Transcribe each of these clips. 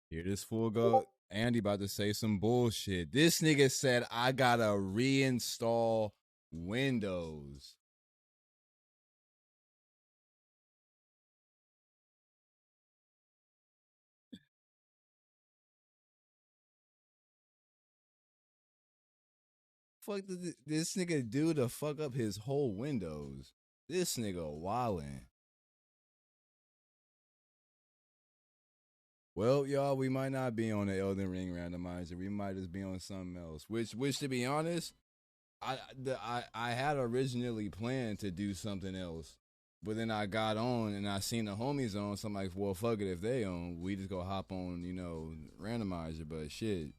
Here this fool go. Andy about to say some bullshit. This nigga said I gotta reinstall Windows. Fuck did this nigga do to fuck up his whole Windows? This nigga wildin'. Well, y'all, we might not be on the Elden Ring randomizer. We might just be on something else. Which, to be honest, I had originally planned to do something else, but then I got on and I seen the homies on, so I'm like, well, fuck it, if they on, we just go hop on, randomizer. But shit,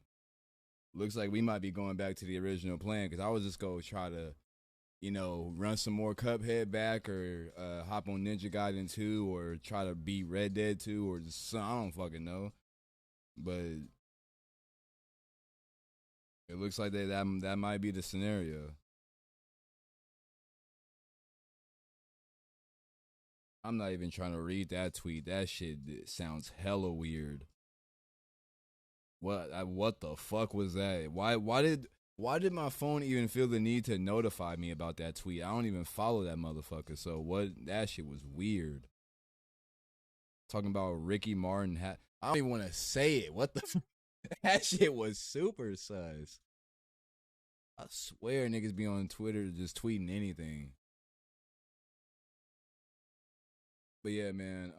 looks like we might be going back to the original plan because I was just go try to, run some more Cuphead back or hop on Ninja Gaiden 2 or try to beat Red Dead 2 or just some, I don't fucking know. But it looks like that might be the scenario. I'm not even trying to read that tweet. That shit sounds hella weird. What the fuck was that? Why did my phone even feel the need to notify me about that tweet? I don't even follow that motherfucker. So what? That shit was weird. Talking about Ricky Martin. I don't even want to say it. What the? That shit was super sus. I swear niggas be on Twitter just tweeting anything. But yeah, man.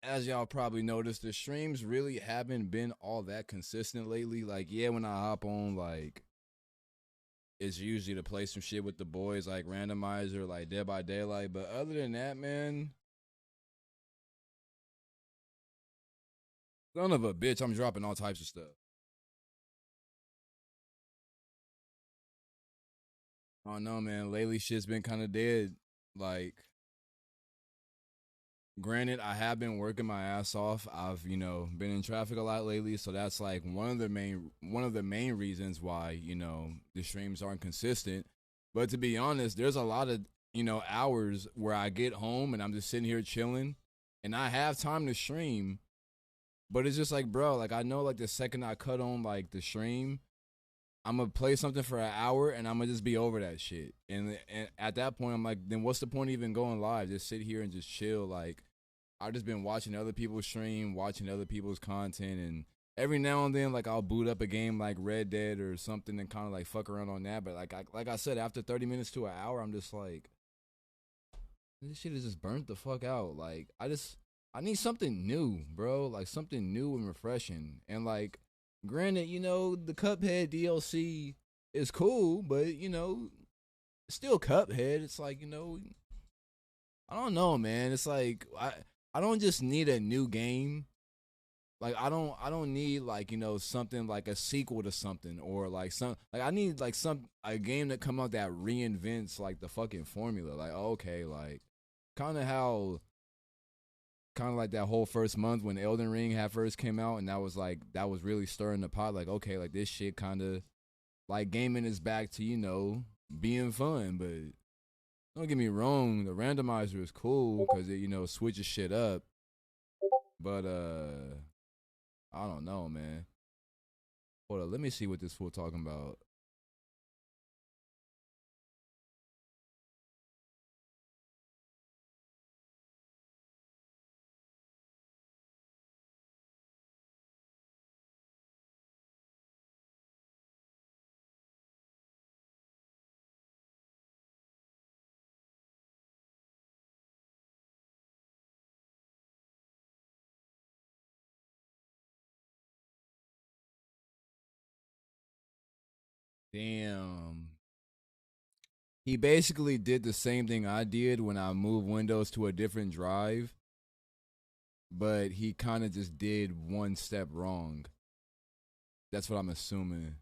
As y'all probably noticed, the streams really haven't been all that consistent lately. Like, yeah, when I hop on, like, it's usually to play some shit with the boys, like Randomizer, like Dead by Daylight. But other than that, man, son of a bitch, I'm dropping all types of stuff. I don't know, man. Lately, shit's been kind of dead. Like, granted, I have been working my ass off. I've, been in traffic a lot lately, so that's like one of the main reasons why, the streams aren't consistent. But to be honest, there's a lot of, hours where I get home and I'm just sitting here chilling and I have time to stream, but it's just like, bro, like I know like the second I cut on like the stream, I'm gonna play something for an hour and I'm gonna just be over that shit. And at that point, I'm like, then what's the point of even going live? Just sit here and just chill. Like I've just been watching other people's stream, watching other people's content, and every now and then, like I'll boot up a game like Red Dead or something and kind of like fuck around on that. But like I said, after 30 minutes to an hour, I'm just like, this shit is just burnt the fuck out. Like I need something new, bro. Like something new and refreshing. And like, granted, the Cuphead DLC is cool, but it's still Cuphead. It's like I don't know, man. It's like I don't just need a new game. Like I don't need like something like a sequel to something or like some like I need like some a game that come out that reinvents like the fucking formula. Like okay, like kind of how kind of like that whole first month when Elden Ring had first came out, and that was really stirring the pot. Like, okay, like this shit kind of like gaming is back to being fun. But don't get me wrong, the randomizer is cool because it switches shit up. But I don't know, man. Hold up, let me see what this fool talking about. Damn. He basically did the same thing I did when I moved Windows to a different drive, but he kind of just did one step wrong. That's what I'm assuming.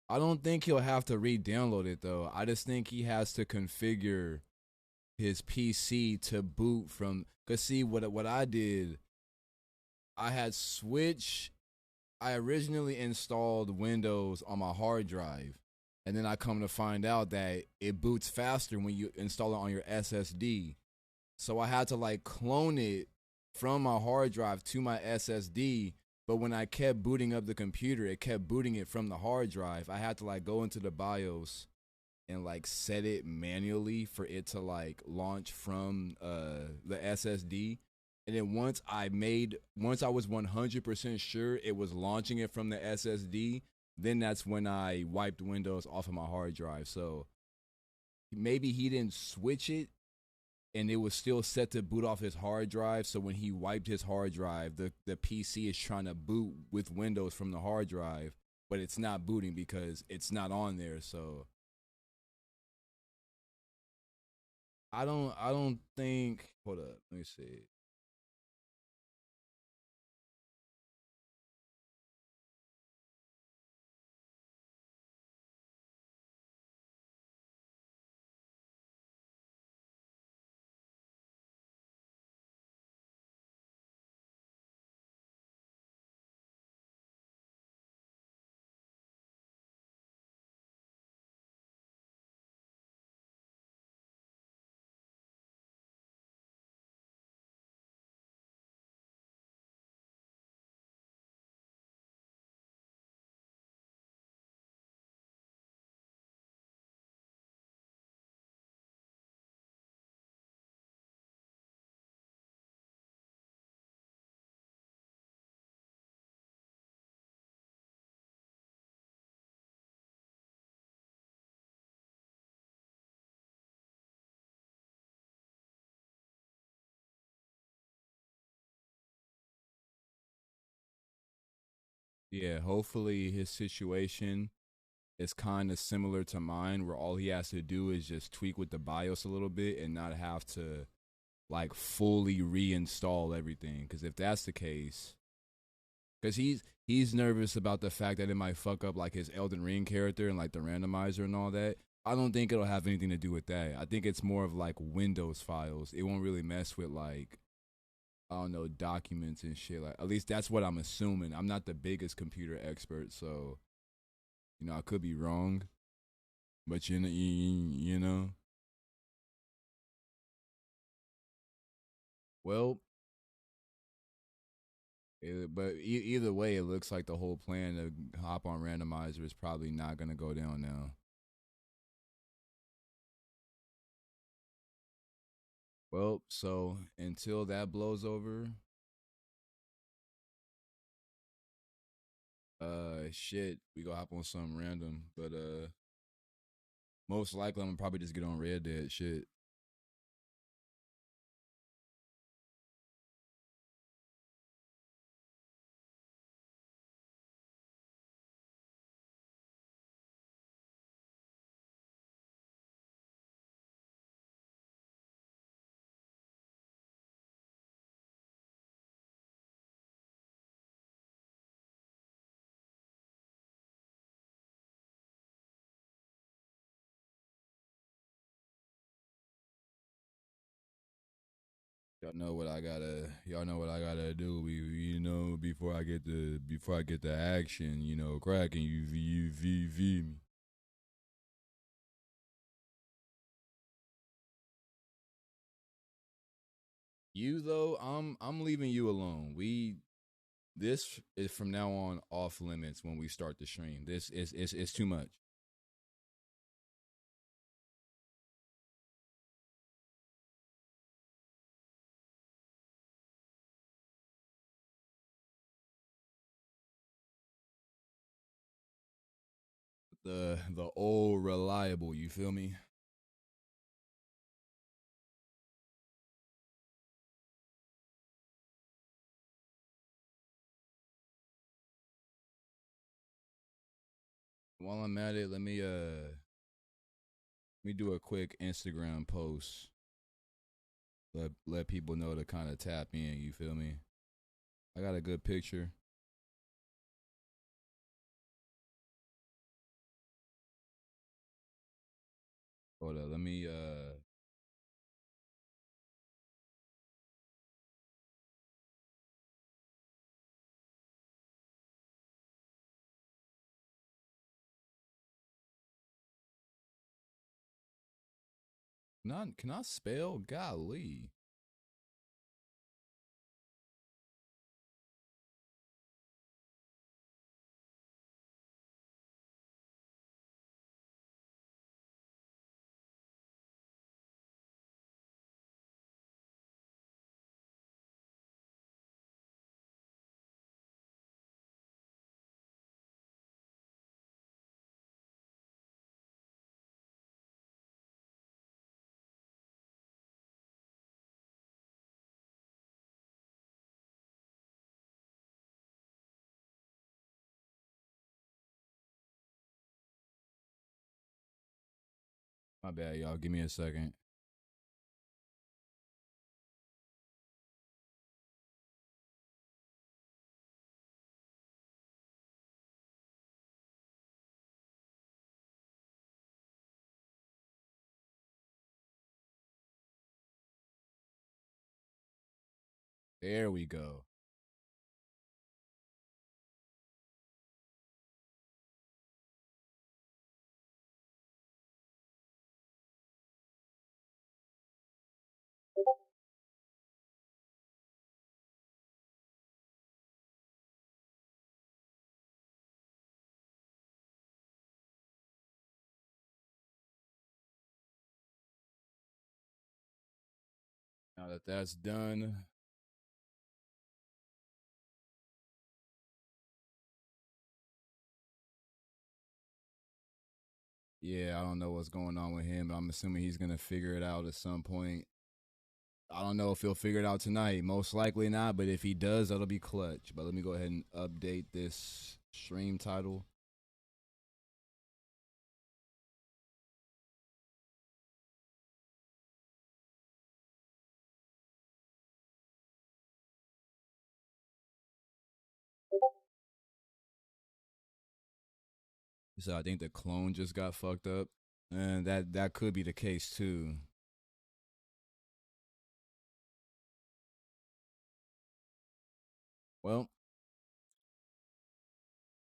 I don't think he'll have to re-download it though. I just think he has to configure his PC to boot from. Cause see what I did, I had Switch. I originally installed Windows on my hard drive, and then I come to find out that it boots faster when you install it on your SSD. So I had to like clone it from my hard drive to my SSD. But when I kept booting up the computer, it kept booting it from the hard drive. I had to like go into the BIOS and like set it manually for it to like launch from the SSD. And then once I was 100% sure it was launching it from the SSD, then that's when I wiped Windows off of my hard drive. So maybe he didn't switch it and it was still set to boot off his hard drive. So when he wiped his hard drive, the PC is trying to boot with Windows from the hard drive, but it's not booting because it's not on there. So I don't think. Hold up, let me see. Yeah, hopefully his situation is kind of similar to mine, where all he has to do is just tweak with the BIOS a little bit and not have to like fully reinstall everything. Because if that's the case, because he's nervous about the fact that it might fuck up like his Elden Ring character and like the randomizer and all that. I don't think it'll have anything to do with that. I think it's more of like Windows files. It won't really mess with like, I don't know, documents and shit. Like, at least that's what I'm assuming. I'm not the biggest computer expert, so I could be wrong. But you know. Well, but either way, it looks like the whole plan to hop on randomizer is probably not gonna go down now. Well, so until that blows over, shit, we go hop on something random. But most likely I'm gonna probably just get on Red Dead. Shit. Y'all know what I gotta do. Before I get the action, cracking you me. You though, I'm leaving you alone. This is from now on off limits when we start the stream. This is too much. The old reliable, you feel me? While I'm at it, let me do a quick Instagram post. Let people know to kind of tap in, you feel me? I got a good picture. Hold up, let me not can I spell golly? My bad, y'all. Give me a second. There we go. Now that that's done, yeah, I don't know what's going on with him, but I'm assuming he's gonna figure it out at some point. I don't know if he'll figure it out tonight. Most likely not, but if he does, that'll be clutch. But let me go ahead and update this stream title. So I think the clone just got fucked up, and that could be the case too. Well,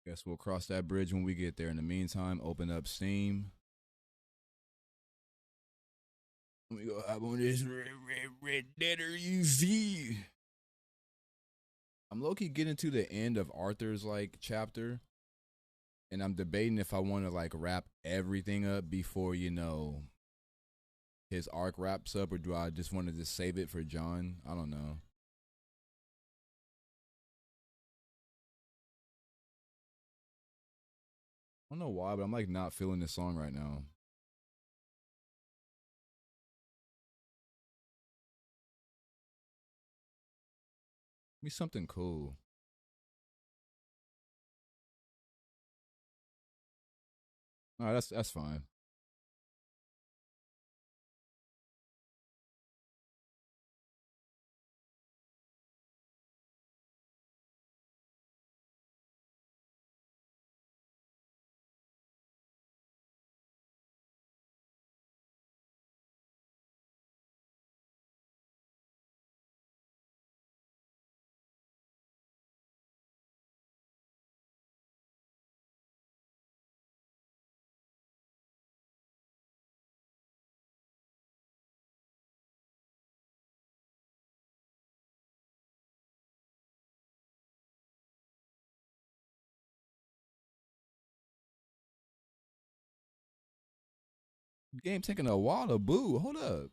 guess we'll cross that bridge when we get there. In the meantime, open up Steam. Let me go hop on this red deader UV. I'm low key getting to the end of Arthur's like chapter, and I'm debating if I want to like wrap everything up before his arc wraps up, or do I just want to just save it for John? I don't know. I don't know why, but I'm like not feeling this song right now. Give me something cool. All right, that's fine. Game taking a while to boo. Hold up.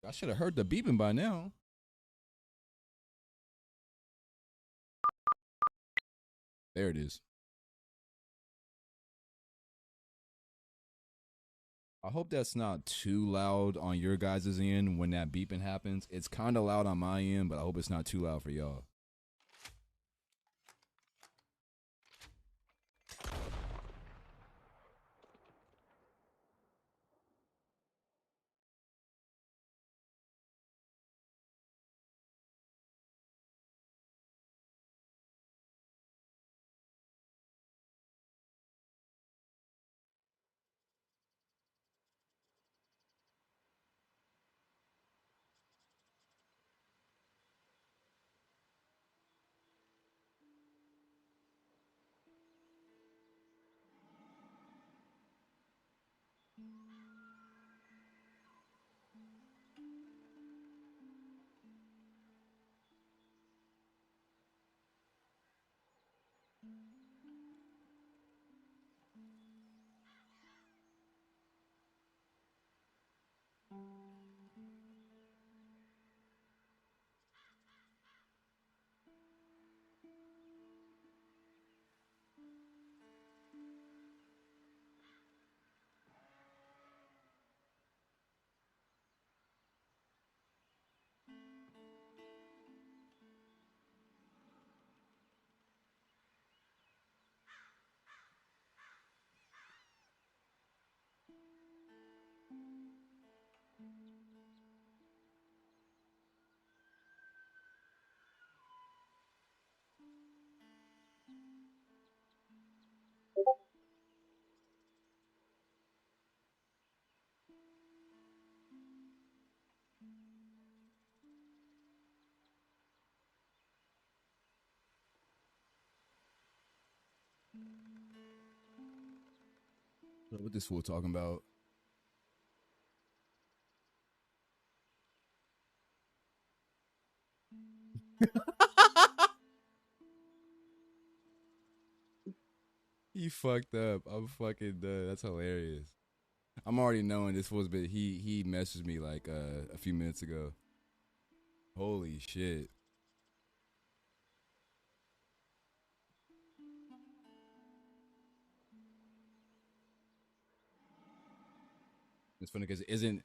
I should have heard the beeping by now. There it is. I hope that's not too loud on your guys' end when that beeping happens. It's kind of loud on my end, but I hope it's not too loud for y'all. What this fool talking about? He fucked up. I'm fucking done. That's hilarious. I'm already knowing this fool's been. He messaged me like a few minutes ago. Holy shit! It's funny because isn't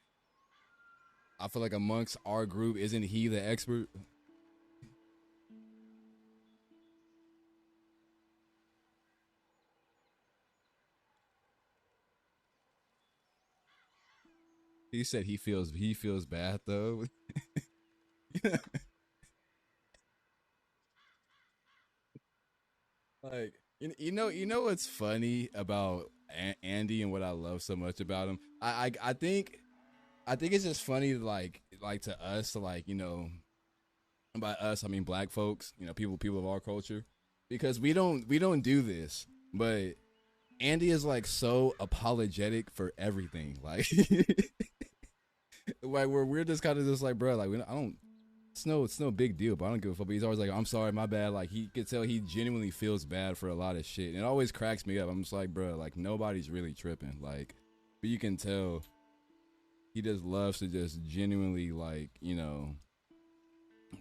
I feel like amongst our group, isn't he the expert? He said he feels bad though. Like you know what's funny about Andy and what I love so much about him. I think it's just funny like to us to like and by us I mean black folks, people of our culture, because we don't do this, but Andy is like so apologetic for everything, like like we're just kind of just like bro, like I don't. It's no big deal, but I don't give a fuck. But he's always like, "I'm sorry, my bad." Like he could tell he genuinely feels bad for a lot of shit, and it always cracks me up. I'm just like, bro, like nobody's really tripping. Like, but you can tell he just loves to just genuinely like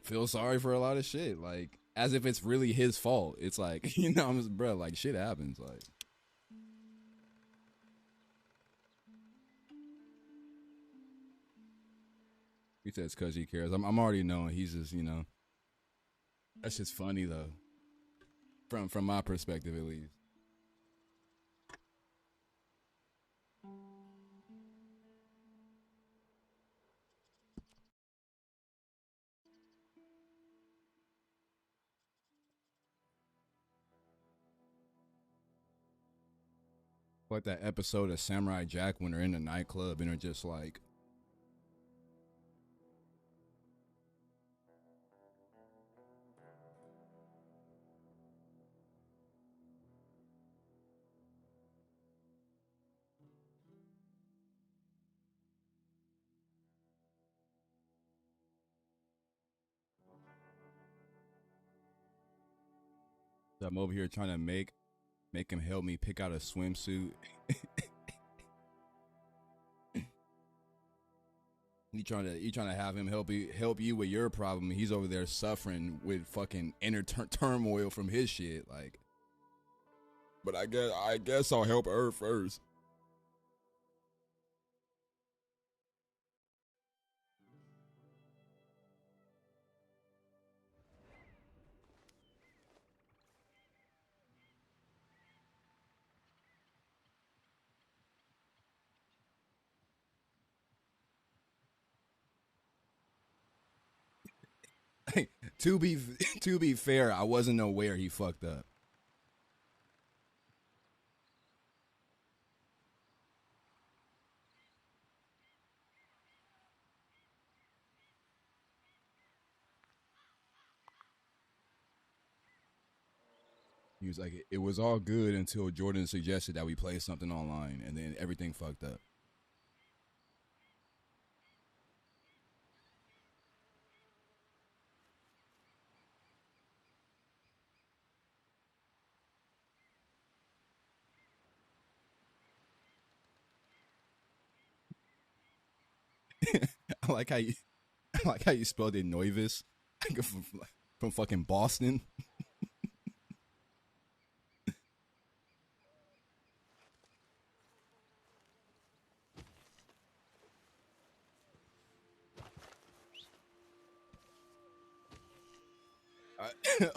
feel sorry for a lot of shit, like as if it's really his fault. It's like I'm just bro, like shit happens. Like he says because he cares. I'm already knowing he's just that's just funny though, from my perspective at least. Like that episode of Samurai Jack when they're in the nightclub and they're just like, I'm over here trying to make him help me pick out a swimsuit. You trying to have him help you with your problem. He's over there suffering with fucking inner turmoil from his shit. Like, but I guess I'll help her first. to be to be fair, I wasn't aware he fucked up. He was like, it was all good until Jordan suggested that we play something online, and then everything fucked up. I like how you I like how you spelled it Noivus from fucking Boston.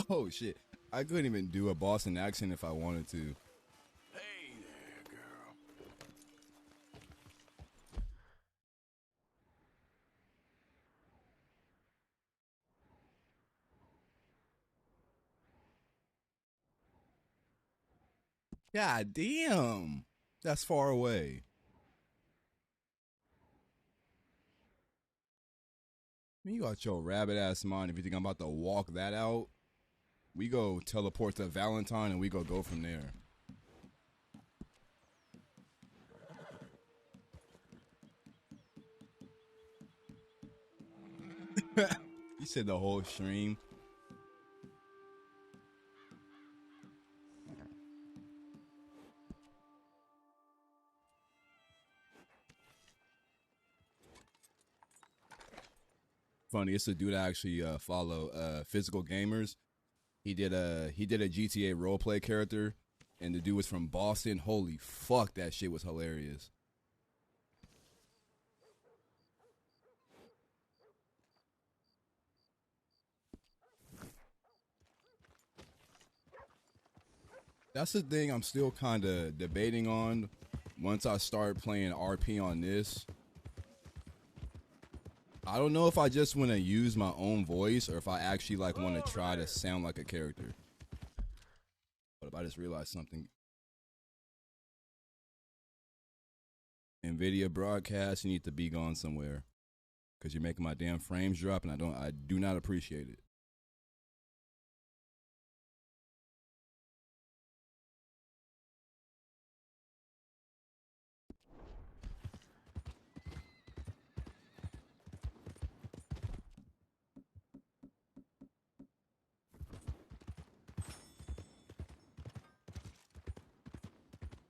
Oh shit. I couldn't even do a Boston accent if I wanted to. Hey there, girl. God damn. That's far away. You got your rabbit ass mind if you think I'm about to walk that out. We go teleport to Valentine and we go from there. You said the whole stream. Funny, it's a dude I actually follow, Physical Gamers. He did a GTA roleplay character, and the dude was from Boston. Holy fuck, that shit was hilarious. That's the thing I'm still kind of debating on. Once I start playing RP on this, I don't know if I just want to use my own voice or if I actually like want to try to sound like a character. But if I just realized something, NVIDIA broadcast, you need to be gone somewhere because you're making my damn frames drop, and I do not appreciate it.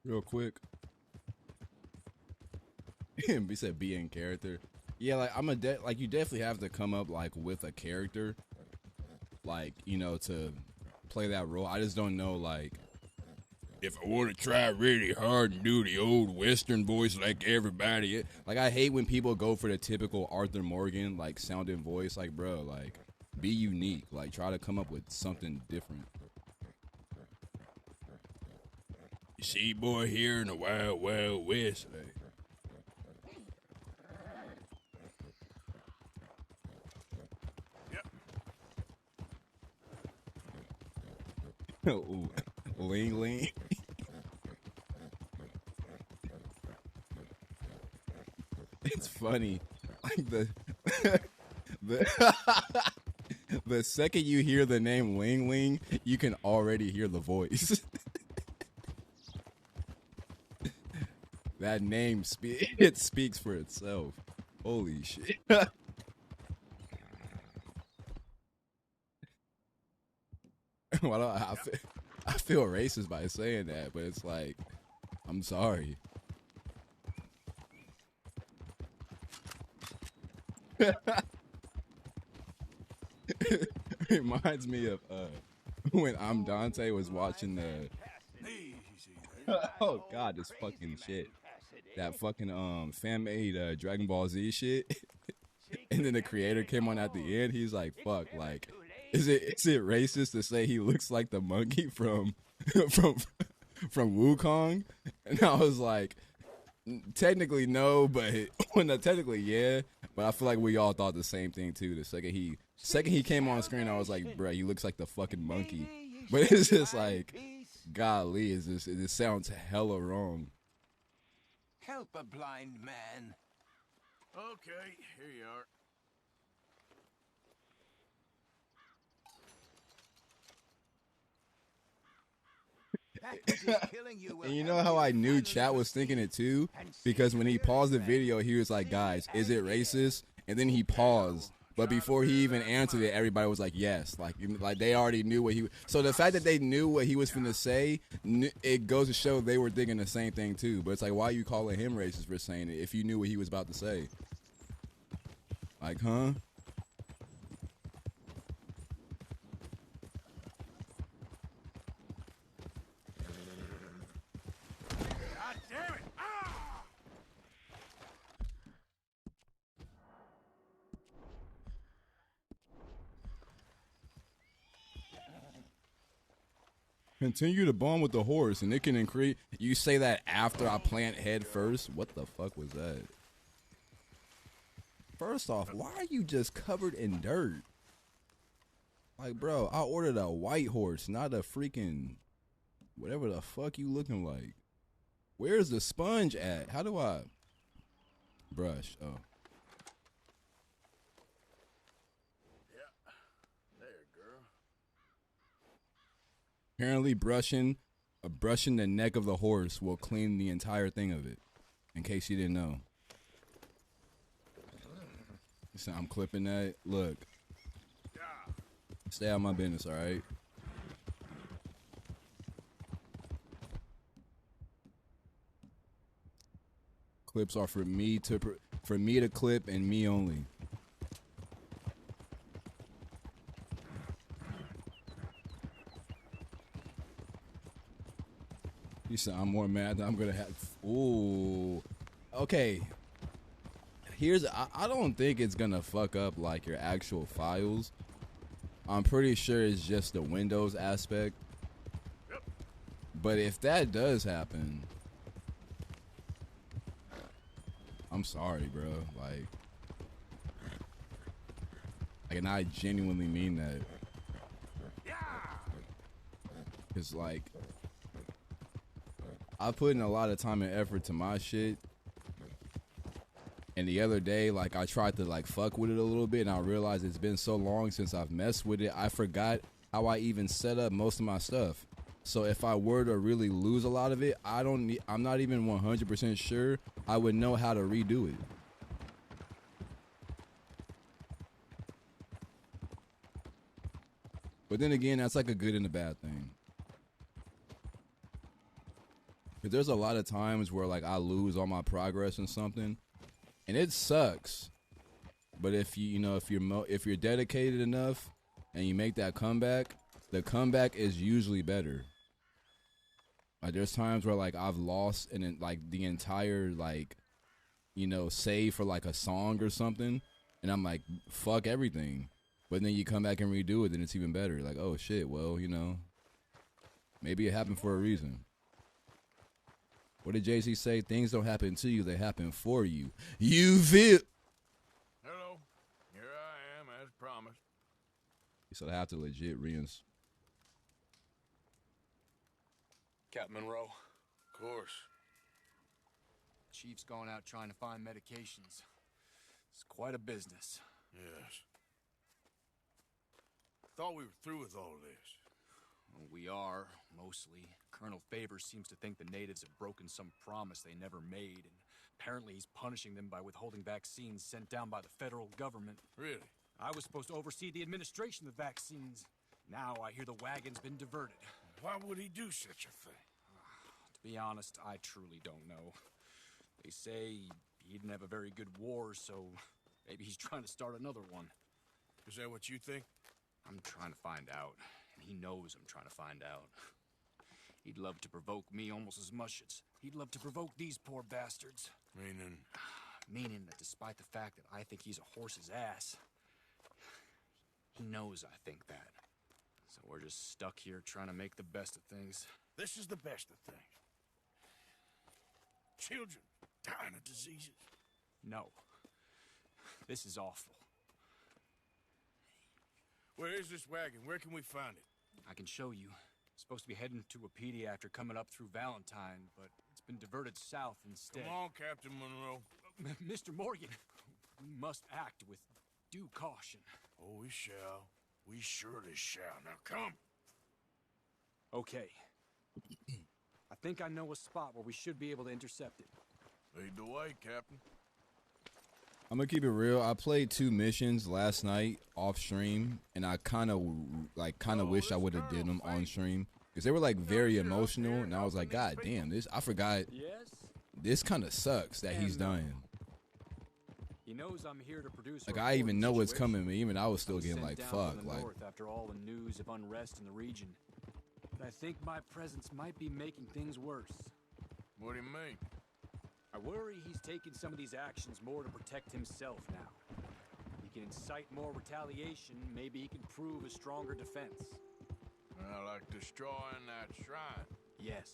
Real quick. He said be in character. Yeah, like like you definitely have to come up like with a character, like, you know, to play that role. I just don't know, like, if I want to try really hard and do the old Western voice like everybody. Like, I hate when people go for the typical Arthur Morgan like sounding voice. Like, bro, like, be unique. Like, try to come up with something different. You see, boy, here in the wild, wild west. Like, ooh, lean, lean. It's funny, like the the second you hear the name Ling Ling, you can already hear the voice. That name it speaks for itself. Holy shit. Well, I feel racist by saying that, but it's like, I'm sorry. Reminds me of when I'm Dante was watching the oh god, this fucking shit. That fucking fan made Dragon Ball Z shit. And then the creator came on at the end. He's like, "Fuck, like, is it racist to say he looks like the monkey from from from Wukong?" And I was like, technically no, but well, no, technically yeah. But I feel like we all thought the same thing too. The second he came on screen, I was like, "Bruh, he looks like the fucking monkey." But it's just like, golly, it just sounds hella wrong. Help a blind man. Okay, here you are. And you know how I knew chat was thinking it too? Because when he paused the video, he was like, "Guys, is it racist?" And then he paused. But before he even answered it, everybody was like, "Yes." Like they already knew what he. So the fact that they knew what he was finna say, it goes to show they were thinking the same thing too. But it's like, why are you calling him racist for saying it if you knew what he was about to say? Like, huh? God damn it! Ah! Continue to bond with the horse, and it can increase. You say that after I plant head first? What the fuck was that? First off, why are you just covered in dirt? Like, bro, I ordered a white horse, not a freaking whatever the fuck you looking like. Where's the sponge at? How do I brush? Oh. Yeah. There, girl. Apparently brushing the neck of the horse will clean the entire thing of it. In case you didn't know. So I'm clipping that. Look, Yeah. stay out of my business, all right? Clips are for me to clip and me only. You said I'm more mad that I'm gonna have. Ooh, okay. I don't think it's gonna fuck up like your actual files. I'm pretty sure it's just the Windows aspect. Yep. But if that does happen, I'm sorry, bro. And I genuinely mean that. Yeah. Cause like, I put in a lot of time and effort to my shit. And the other day, like, I tried to like fuck with it a little bit, and I realized it's been so long since I've messed with it. I forgot how I even set up most of my stuff. So if I were to really lose a lot of it, I'm not even 100% sure I would know how to redo it. But then again, that's like a good and a bad thing. Because there's a lot of times where like I lose all my progress in something, and it sucks. But if if you're dedicated enough and you make that comeback, the comeback is usually better. Like there's times where like I've lost and like the entire like save for like a song or something, and I'm like fuck everything. But then you come back and redo it, then it's even better. Like, oh shit, well, maybe it happened for a reason. What did Jay-Z say? Things don't happen to you, they happen for you. You feel. Hello. Here I am, as promised. So I have to legit rinse. Captain Monroe. Of course. Chief's going out trying to find medications. It's quite a business. Yes. Thought we were through with all this. Well, we are, mostly. Colonel Favors seems to think the natives have broken some promise they never made, and apparently he's punishing them by withholding vaccines sent down by the federal government. Really? I was supposed to oversee the administration of vaccines. Now I hear the wagon's been diverted. Why would he do such a thing? To be honest, I truly don't know. They say he didn't have a very good war, so maybe he's trying to start another one. Is that what you think? I'm trying to find out, and he knows I'm trying to find out. He'd love to provoke me almost as much as he'd love to provoke these poor bastards. Meaning? Meaning that despite the fact that I think he's a horse's ass, he knows I think that. So we're just stuck here trying to make the best of things. This is the best of things. Children dying of diseases. No. This is awful. Where is this wagon? Where can we find it? I can show you. It's supposed to be heading to a pediatric coming up through Valentine, but it's been diverted south instead. Come on, Captain Monroe. Mr. Morgan, we must act with due caution. Oh, we shall. We surely shall. Now come. Okay. I think I know a spot where we should be able to intercept it. Lead the way, Captain. I'm gonna keep it real. I played 2 missions last night off stream, and I kind of wish I would have did them on stream because they were like very emotional, and I was like, God damn, I forgot. Yes. This kind of sucks that he's dying. He knows I'm here to produce. Like I even know what's coming, but even I was still getting like fuck. Like after all the news of unrest in the region, but I think my presence might be making things worse. What do you mean? I worry he's taking some of these actions more to protect himself now. He can incite more retaliation, maybe he can prove a stronger defense. Like destroying that shrine. Yes,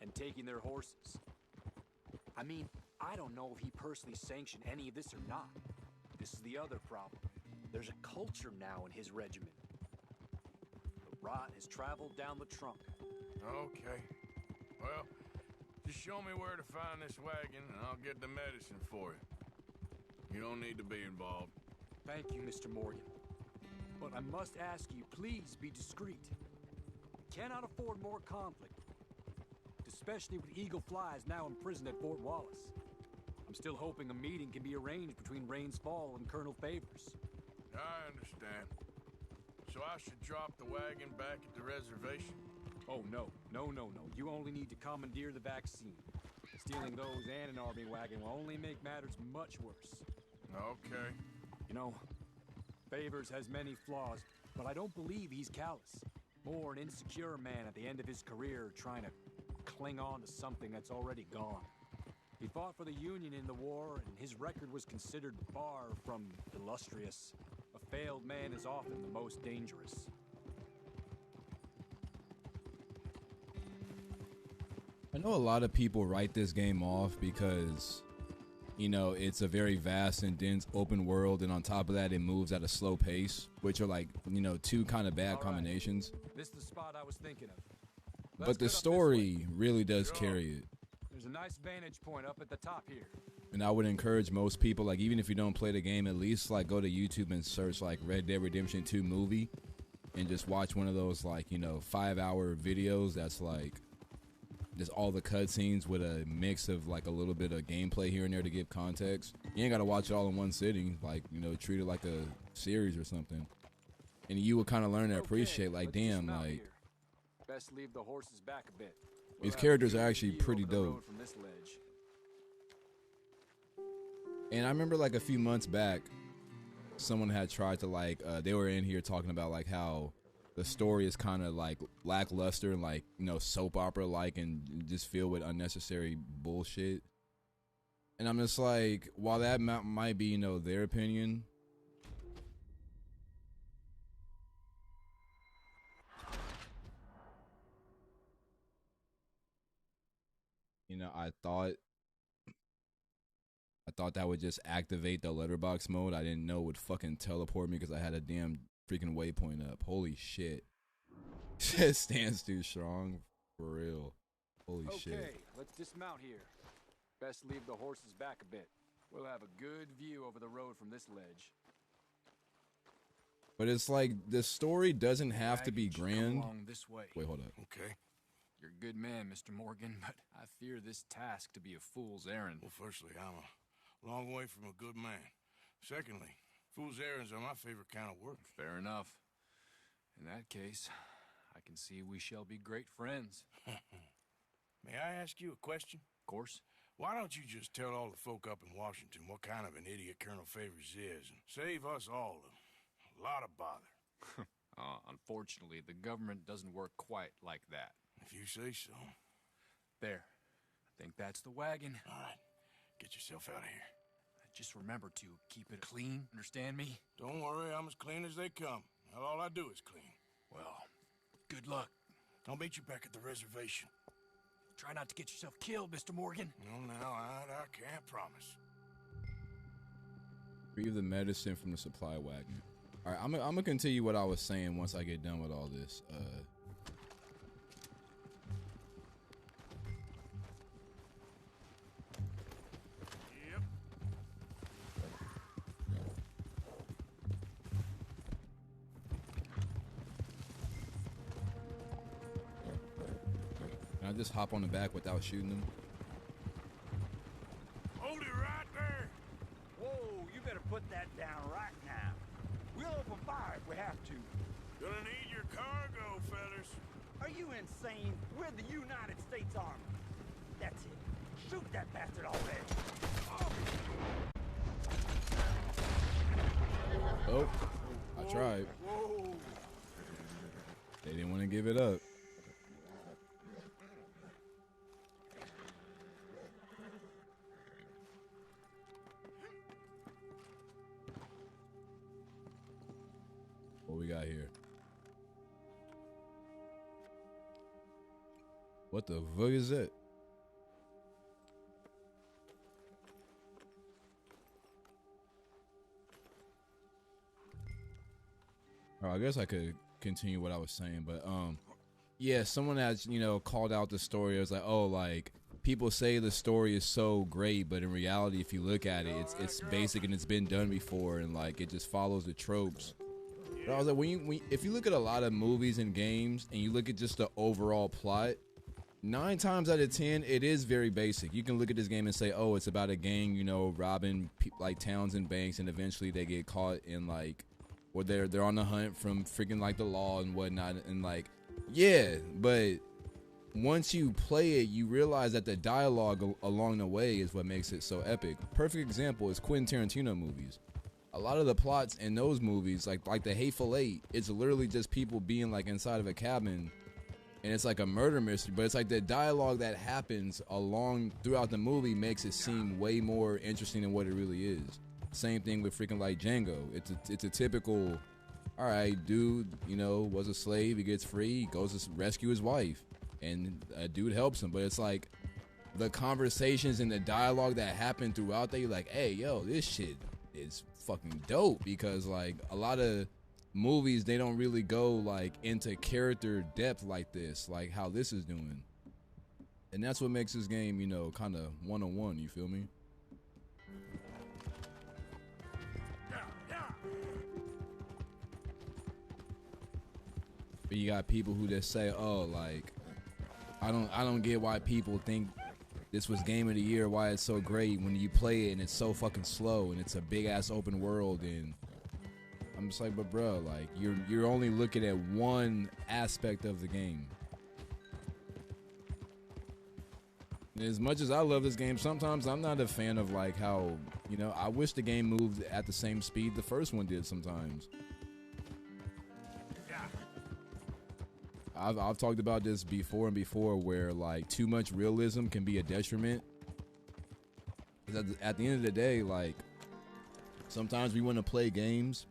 and taking their horses. I mean, I don't know if he personally sanctioned any of this or not. This is the other problem. There's a culture now in his regiment. The rot has traveled down the trunk. Okay. Well, just show me where to find this wagon, and I'll get the medicine for you. You don't need to be involved. Thank you, Mr. Morgan. But I must ask you, please be discreet. We cannot afford more conflict, especially with Eagle Flies now imprisoned at Fort Wallace. I'm still hoping a meeting can be arranged between Rains Fall and Colonel Favors. I understand. So I should drop the wagon back at the reservation? Oh, no. No. You only need to commandeer the vaccine. Stealing those and an army wagon will only make matters much worse. Okay. You know, Favors has many flaws, but I don't believe he's callous. More an insecure man at the end of his career trying to cling on to something that's already gone. He fought for the Union in the war, and his record was considered far from illustrious. A failed man is often the most dangerous. I know a lot of people write this game off because, you know, it's a very vast and dense open world, and on top of that, it moves at a slow pace, which are like, you know, two kind of bad combinations. This is the spot I was thinking of. But the story really does carry it. There's a nice vantage point up at the top here. And I would encourage most people, like, even if you don't play the game, at least like go to YouTube and search like Red Dead Redemption 2 movie and just watch one of those, like, you know, 5-hour videos that's like just all the cutscenes with a mix of like a little bit of gameplay here and there to give context. You ain't got to watch it all in one sitting, like, you know, treat it like a series or something. And you would kind of learn to appreciate, like, damn, like, best leave the horses back a bit. these characters are actually pretty dope. From this ledge. And I remember like a few months back, someone had tried to like, they were in here talking about like how the story is kind of like lackluster and like, you know, soap opera like, and just filled with unnecessary bullshit. And I'm just like, while that might be, you know, their opinion, you know, I thought that would just activate the letterbox mode. I didn't know it would fucking teleport me because I had a damn freaking waypoint up. Holy shit. Shit stands too strong. For real. Holy shit. Okay, let's dismount here. Best leave the horses back a bit. We'll have a good view over the road from this ledge. But it's like, the story doesn't have to be grand. Along this way. Wait, hold up. Okay. You're a good man, Mr. Morgan, but I fear this task to be a fool's errand. Well, firstly, I'm a long way from a good man. Secondly, fool's errands are my favorite kind of work. Fair enough. In that case, I can see we shall be great friends. May I ask you a question? Of course. Why don't you just tell all the folk up in Washington what kind of an idiot Colonel Favors is and save us all a lot of bother? Unfortunately, the government doesn't work quite like that. If you say so. There. I think that's the wagon. All right. Get yourself out of here. Just remember to keep it clean, understand me? Don't worry, I'm as clean as they come. All I do is clean. Well, good luck. I'll meet you back at the reservation. Try not to get yourself killed, Mr. Morgan. No, now, I can't promise. Retrieve the medicine from the supply wagon. All right, I'm gonna continue what I was saying once I get done with all this. Yep. Can I just hop on the back without shooting them? Hold it right there. Whoa, you better put that down right now. We'll open fire if we have to. Gonna need your cargo, fellas. Are you insane? We're the United States Army. That's it. Shoot that bastard already. Oh, I tried. Whoa. They didn't want to give it up. What we got here? What the fuck is that? I guess I could continue what I was saying, but yeah, someone has, you know, called out the story. It was like, oh, like, people say the story is so great, but in reality, if you look at it, it's basic and it's been done before, and like it just follows the tropes. But I was like, if you look at a lot of movies and games and you look at just the overall plot, 9 times out of 10, it is very basic. You can look at this game and say, "Oh, it's about a gang, you know, robbing like towns and banks, and eventually they get caught in like, or they're on the hunt from freaking like the law and whatnot." And like, yeah, but once you play it, you realize that the dialogue along the way is what makes it so epic. Perfect example is Quentin Tarantino movies. A lot of the plots in those movies, like the Hateful Eight, it's literally just people being like inside of a cabin. And it's like a murder mystery, but it's like the dialogue that happens along throughout the movie makes it seem way more interesting than what it really is. Same thing with freaking like Django. It's a typical, all right, dude, you know, was a slave, he gets free, he goes to rescue his wife, and a dude helps him. But it's like the conversations and the dialogue that happen throughout that, you're like, hey, yo, this shit is fucking dope, because like a lot of movies, they don't really go like into character depth like this, like how this is doing. And that's what makes this game, you know, kind of one-on-one, you feel me? But you got people who just say, oh, like, I don't get why people think this was game of the year, why it's so great when you play it and it's so fucking slow and it's a big ass open world. And I'm just like, but bro, like you're only looking at one aspect of the game. And as much as I love this game, sometimes I'm not a fan of like how, you know, I wish the game moved at the same speed the first one did sometimes. I've talked about this before and before, where like too much realism can be a detriment. At the end of the day, like sometimes we want to play games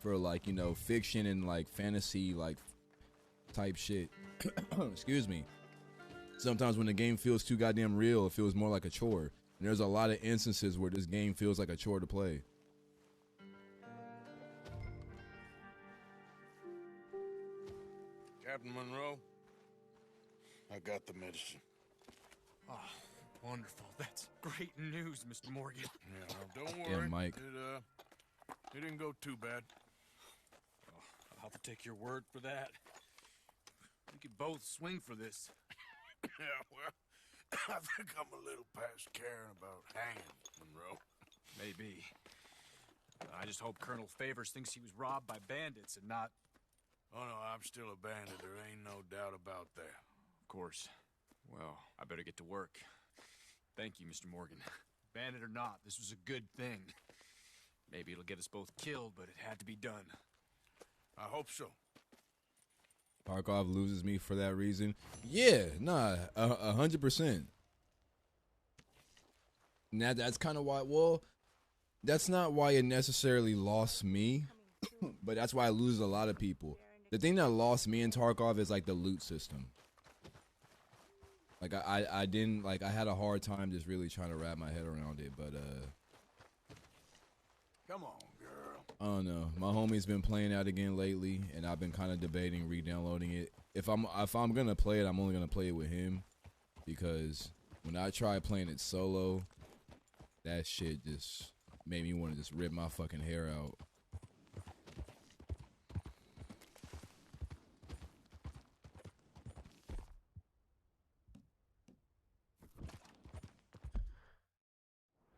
for like, you know, fiction and like fantasy like type shit. Excuse me. Sometimes when the game feels too goddamn real, it feels more like a chore. And there's a lot of instances where this game feels like a chore to play. Captain Monroe, I got the medicine. Oh, wonderful. That's great news, Mr. Morgan. Yeah, well, don't worry. Yeah, Mike. It didn't go too bad. Oh, I'll have to take your word for that. We could both swing for this. Yeah, well, I think I'm a little past caring about hands, Monroe. Maybe. I just hope Colonel Favors thinks he was robbed by bandits and not... Oh, no, I'm still a bandit. There ain't no doubt about that. Of course. Well, I better get to work. Thank you, Mr. Morgan. Bandit or not, this was a good thing. Maybe it'll get us both killed, but it had to be done. I hope so. Tarkov loses me for that reason. Yeah, nah, 100%. Now that's kind of why. Well, that's not why it necessarily lost me, but that's why it loses a lot of people. The thing that lost me in Tarkov is like the loot system. Like I didn't like, I had a hard time just really trying to wrap my head around it, but Come on, girl. I don't know. My homie's been playing out again lately, and I've been kind of debating re-downloading it. If I'm gonna play it, I'm only gonna play it with him, because when I tried playing it solo, that shit just made me want to just rip my fucking hair out.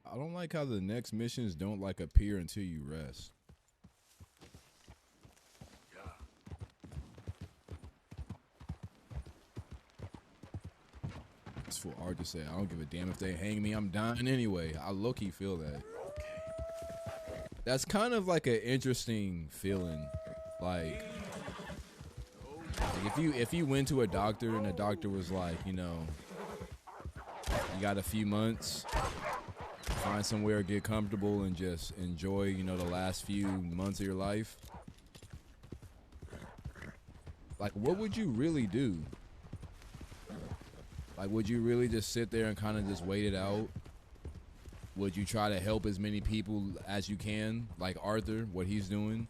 I don't like how the next missions don't like appear until you rest. It's for art to say. I don't give a damn if they hang me. I'm dying anyway. I low-key feel that. That's kind of like an interesting feeling. Like if you went to a doctor and the doctor was like, you know, you got a few months, find somewhere, get comfortable, and just enjoy, you know, the last few months of your life. Like, what would you really do? Like, would you really just sit there and kind of just wait it out? Would you try to help as many people as you can, like Arthur, what he's doing?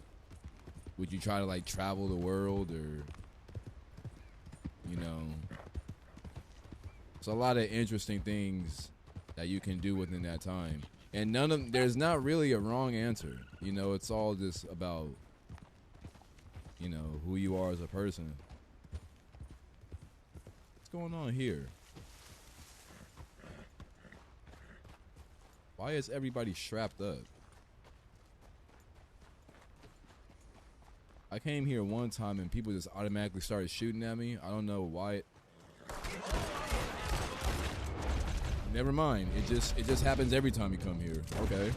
Would you try to, like, travel the world, or, you know? It's a lot of interesting things that you can do within that time. And there's not really a wrong answer. You know, it's all just about, you know, who you are as a person. going on here? Why is everybody strapped up? I came here one time and people just automatically started shooting at me. I don't know why. Never mind. It just happens every time you come here. Okay.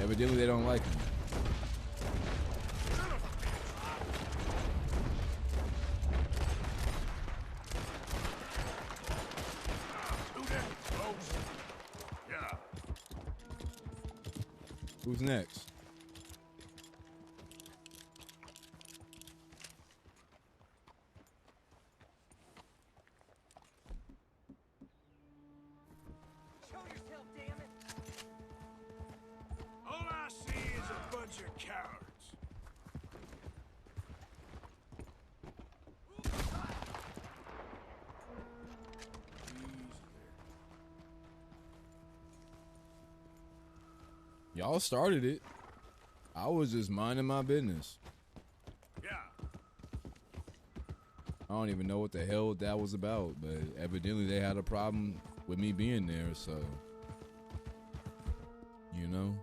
Evidently they don't like me. Who's next? Show yourself, damn it! All I see is a bunch of cowards. Y'all started it. I was just minding my business. Yeah. I don't even know what the hell that was about, but evidently they had a problem with me being there, so you know.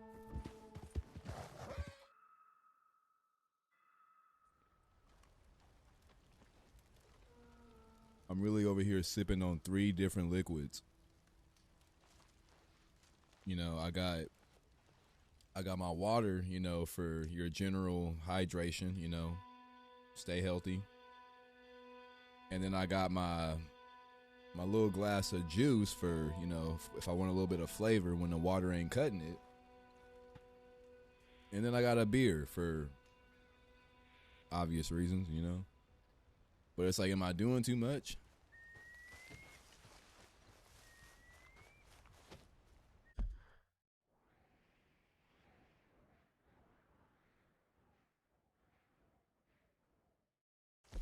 I'm really over here sipping on 3 different liquids. You know, I got my water, you know, for your general hydration, you know, stay healthy. And then I got my little glass of juice for, you know, if I want a little bit of flavor when the water ain't cutting it. And then I got a beer for obvious reasons, you know. But it's like, am I doing too much?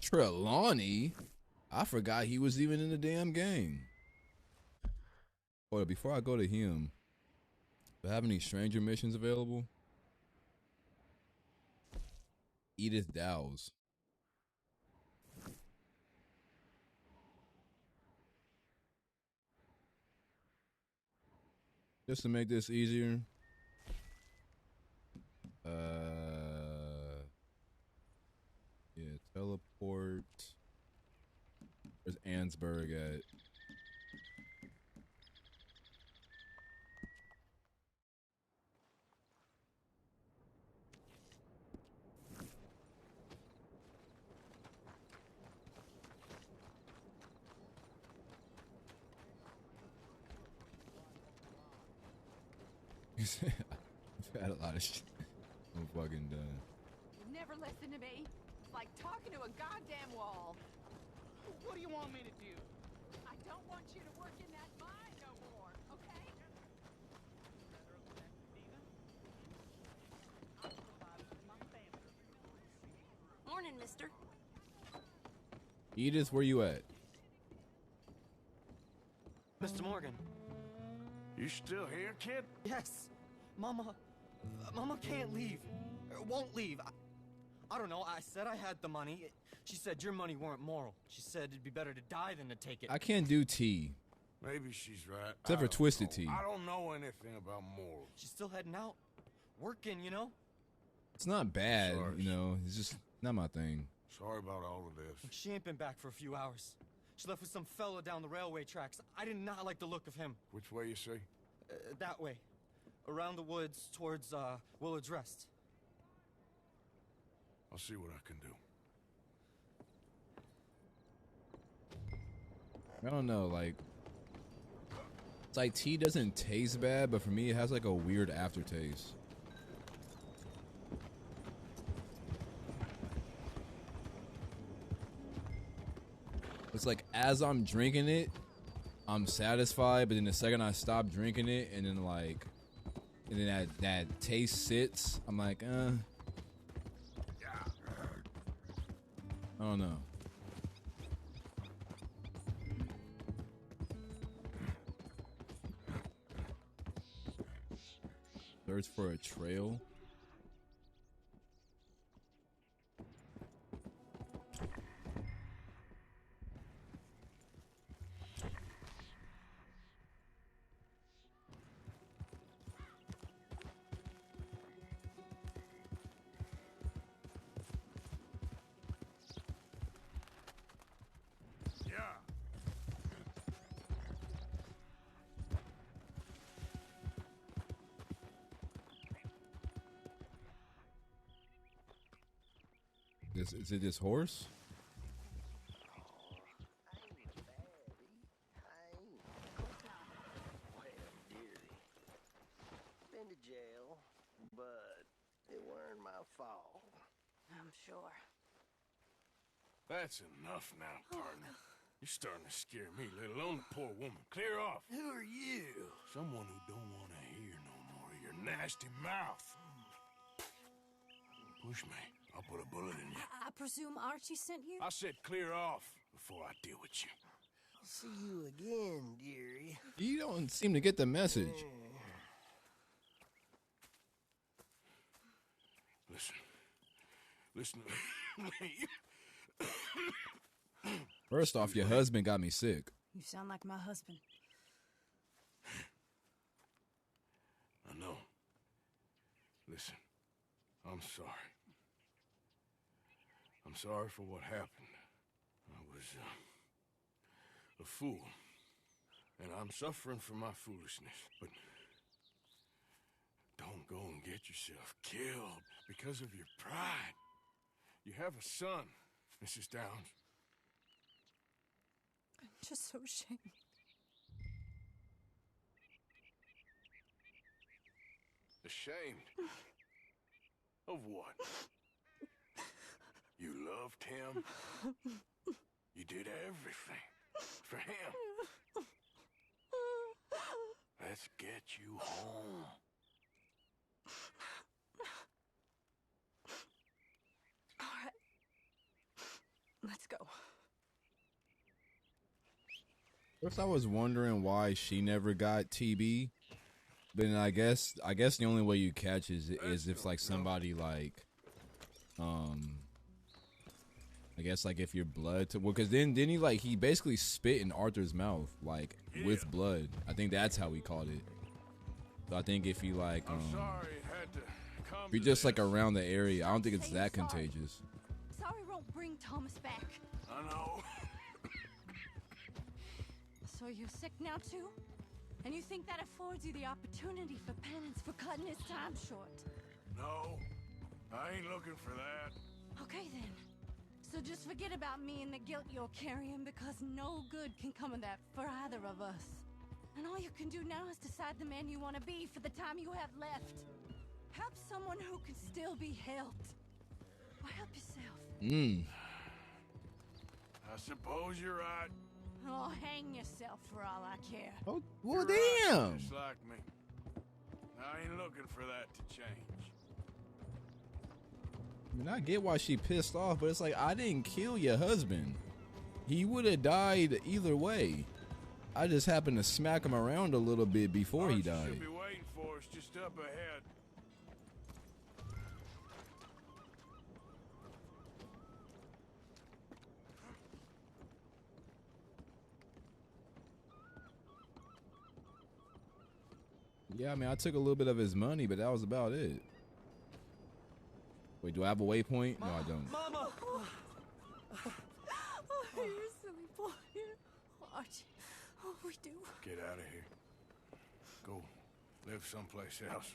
Trelawney? I forgot he was even in the damn game. Oh, before I go to him, do I have any stranger missions available? Edith Dow's. Just to make this easier. Yeah, teleport. Where's Ansberg at? I've had a lot of shit. I'm fucking done. You never listen to me. It's like talking to a goddamn wall. What do you want me to do? I don't want you to work in that mine no more, okay? Morning, mister. Edith, where you at? Mr. Morgan. You still here, kid? Yes. Mama can't leave. Won't leave. I don't know. I said I had the money. She said your money weren't moral. She said it'd be better to die than to take it. I can't do tea. Maybe she's right. Except for Twisted Tea. I don't know anything about morals. She's still heading out. Working, you know? It's not bad, Sorry. you know. It's just not my thing. Sorry about all of this. She ain't been back for a few hours. She left with some fella down the railway tracks. I did not like the look of him. Which way you say? That way. Around the woods towards Willard's Rest. I'll see what I can do. I don't know, like, it's like tea doesn't taste bad, but for me it has like a weird aftertaste. It's like as I'm drinking it, I'm satisfied, but then the second I stop drinking it, and then that taste sits, I'm like, I don't know. Search for a trail. Is it this horse? Well, dearie, been to jail, but it weren't my fault. I'm sure. That's enough now, partner. You're starting to scare me, let alone the poor woman. Clear off. Who are you? Someone who don't want to hear no more of your nasty mouth. Push me. I'll put a bullet in you. I presume Archie sent you? I said clear off before I deal with you. I'll see you again, dearie. You don't seem to get the message. Listen to me. First off, your husband got me sick. You sound like my husband. I know. Listen, I'm sorry. I'm sorry for what happened. I was a fool. And I'm suffering for my foolishness. But don't go and get yourself killed because of your pride. You have a son, Mrs. Downs. I'm just so ashamed. Ashamed? Of what? You loved him? You did everything for him. Let's get you home. All right. Let's go. First, I was wondering why she never got TB, but then I guess the only way you catch is if like somebody like, I guess like if your blood to, well, because then he basically spit in Arthur's mouth like with blood. I think that's how he caught it. So I think if you like, I'm sorry it had to come if you're to just like this. around the area, I don't think it's Say that sorry. contagious. Sorry won't bring Thomas back. I know. So you're sick now too? And you think that affords you the opportunity for penance for cutting his time short? No, I ain't looking for that. Okay then. So just forget about me and the guilt you're carrying, because no good can come of that for either of us. And all you can do now is decide the man you want to be for the time you have left. Help someone who can still be helped. Or help yourself. I suppose you're right. Oh, hang yourself for all I care. Oh, well, You're right, damn. just like me. I ain't looking for that to change. I mean, I get why she pissed off, but it's like, I didn't kill your husband. He would have died either way. I just happened to smack him around a little bit before he Archie died. should be waiting for us just up ahead. Yeah, I mean, I took a little bit of his money, but that was about it. Wait, do I have a waypoint? No, I don't. Mama! Oh, you silly boy. Oh, Archie. Oh, we do. Get out of here. Go live someplace else.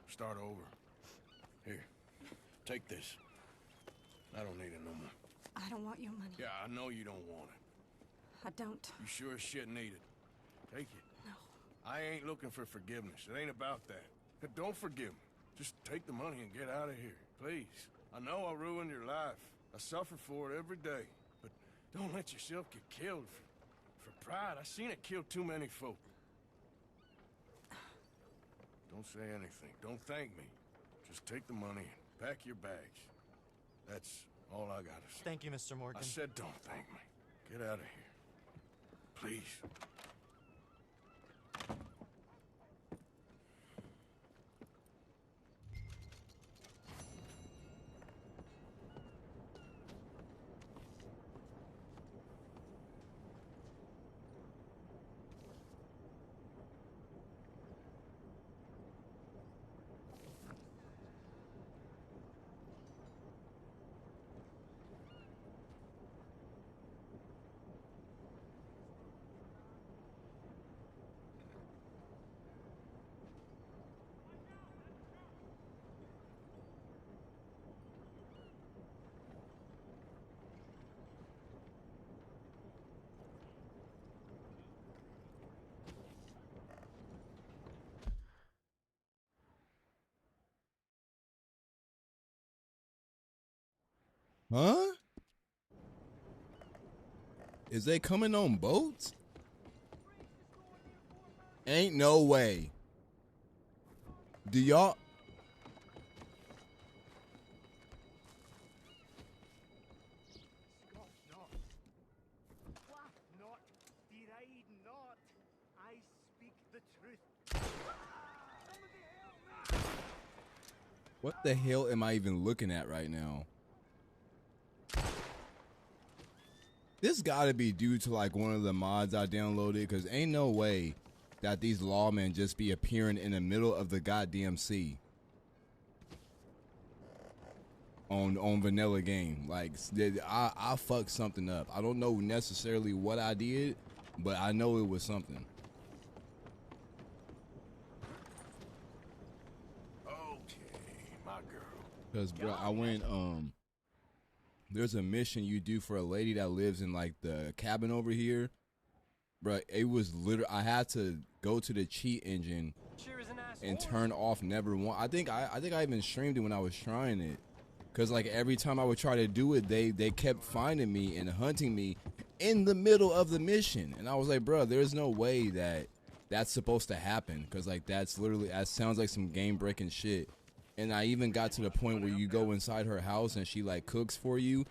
Start over. Here, take this. I don't need it no more. I don't want your money. Yeah, I know you don't want it. I don't. You sure as shit need it. Take it. No. I ain't looking for forgiveness. It ain't about that. Don't forgive me. Just take the money and get out of here, please. I know I ruined your life. I suffer for it every day. But don't let yourself get killed for pride. I seen it kill too many folk. Don't say anything. Don't thank me. Just take the money and pack your bags. That's all I gotta say. Thank you, Mr. Morgan. I said don't thank me. Get out of here. Please. Huh? Is they coming on boats? Ain't no way. Do y'all... Not deride not. I speak the truth. What the hell am I even looking at right now? This gotta be due to like one of the mods I downloaded, because ain't no way that these lawmen just be appearing in the middle of the goddamn sea on vanilla game. Like, I fucked something up. I don't know necessarily what I did, but I know it was something. Okay, my girl. Cause bro, I went there's a mission you do for a lady that lives in like the cabin over here. Bro, it was literally, I had to go to the cheat engine and turn off never one. I think I even streamed it when I was trying it. Cause like every time I would try to do it, they kept finding me and hunting me in the middle of the mission. And I was like, bro, there's no way that that's supposed to happen. Cause like that's literally, that sounds like some game breaking shit. And I even got to the point where you go inside her house and she like cooks for you.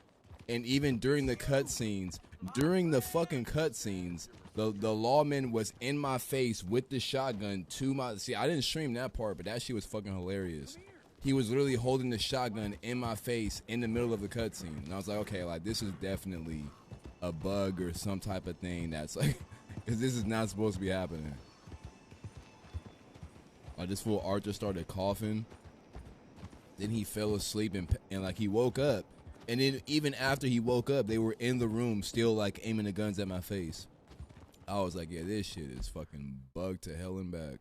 And even during the cutscenes, the lawman was in my face with the shotgun to my... See, I didn't stream that part, but that shit was fucking hilarious. He was literally holding the shotgun in my face in the middle of the cutscene. And I was like, okay, like this is definitely a bug or some type of thing that's like... Because this is not supposed to be happening. This fool Arthur started coughing. Then he fell asleep and like he woke up. And then even after he woke up, they were in the room still like aiming the guns at my face. I was like, yeah, this shit is fucking bugged to hell and back.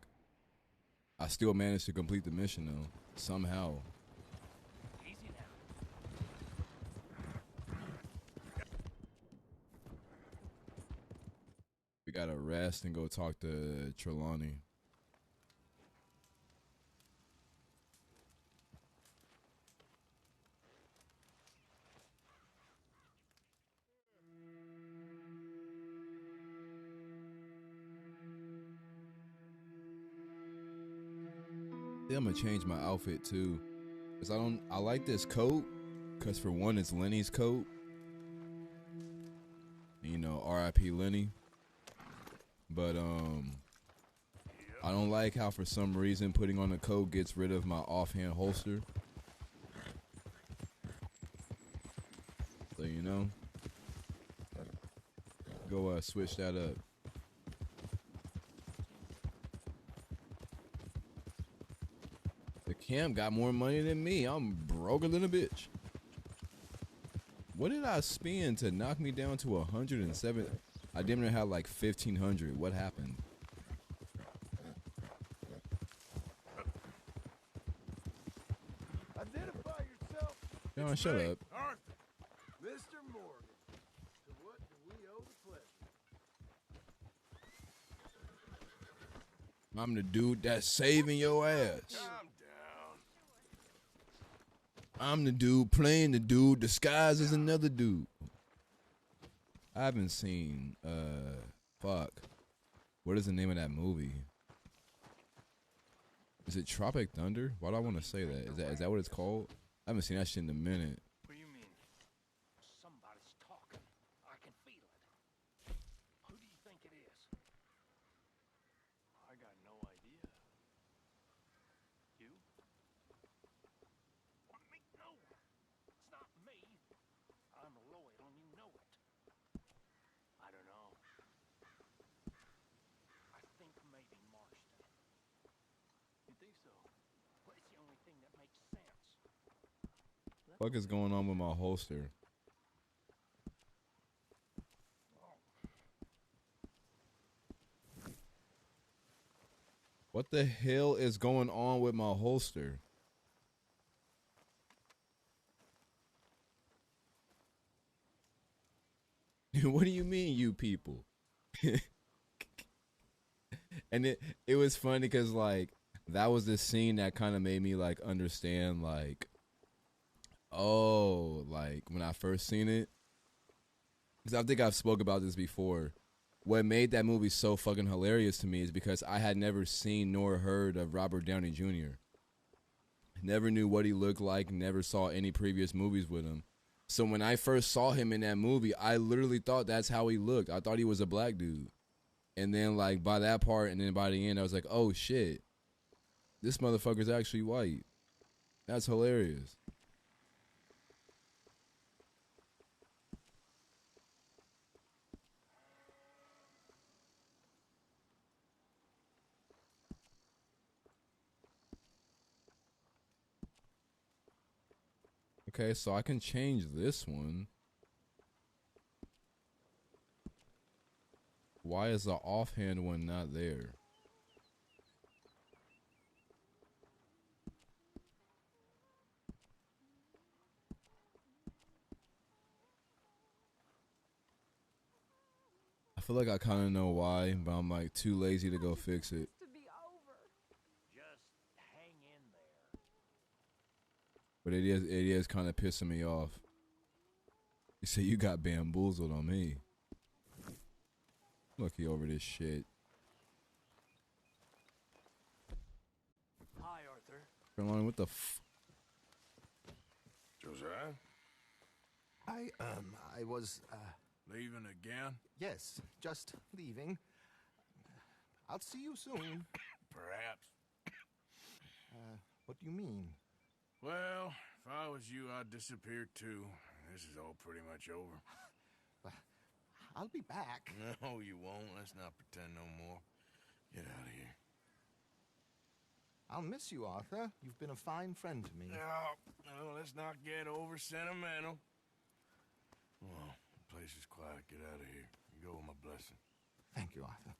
I still managed to complete the mission though, somehow. Easy now. We gotta rest and go talk to Trelawney. I'm gonna change my outfit too, cause I like this coat, cause for one it's Lenny's coat, you know, R.I.P. Lenny. But I don't like how for some reason putting on a coat gets rid of my offhand holster. So you know, go switch that up. Cam got more money than me. I'm broker than a bitch. What did I spend to knock me down to 107? I damn near had like 1,500. What happened? Identify yourself. No, shut up. Arthur. Mr. Morgan. To what do we owe the pleasure? I'm the dude that's saving your ass. Calm down. I'm the dude playing the dude disguised as another dude. I haven't seen, fuck. What is the name of that movie? Is it Tropic Thunder? Why do I want to say that? Is that what it's called? I haven't seen that shit in a minute. What do you mean? Somebody's talking. I can feel it. Who do you think it is? I got no idea. You? What, me? No. It's not me. I'm loyal and you know it. I don't know. I think maybe Marston. You think so? Well, it's the only thing that makes sense. Fuck is going on with my holster? What the hell is going on with my holster? What do you mean, you people? And it was funny because like that was the scene that kind of made me like understand like Oh, like when I first seen it, because I think I've spoke about this before. What made that movie so fucking hilarious to me is because I had never seen nor heard of Robert Downey Jr. Never knew what he looked like, never saw any previous movies with him. So when I first saw him in that movie, I literally thought that's how he looked. I thought he was a black dude. And then like by that part and then by the end, I was like, oh shit, this motherfucker's actually white. That's hilarious. Okay, so I can change this one. Why is the offhand one not there? I feel like I kind of know why, but I'm like too lazy to go fix it. To be over. Just hang in there. But it is kind of pissing me off. You say you got bamboozled on me. Looky over this shit. Hi, Arthur. Caroline, what the Josiah? I was, Leaving again? yes, just leaving. I'll see you soon. Perhaps. What do you mean? Well, if I was you, I'd disappear too. This is all pretty much over. I'll be back. No, you won't. Let's not pretend no more. Get out of here. I'll miss you, Arthur. You've been a fine friend to me. No, let's not get over sentimental. Well, the place is quiet. Get out of here. You go with my blessing. Thank you, Arthur.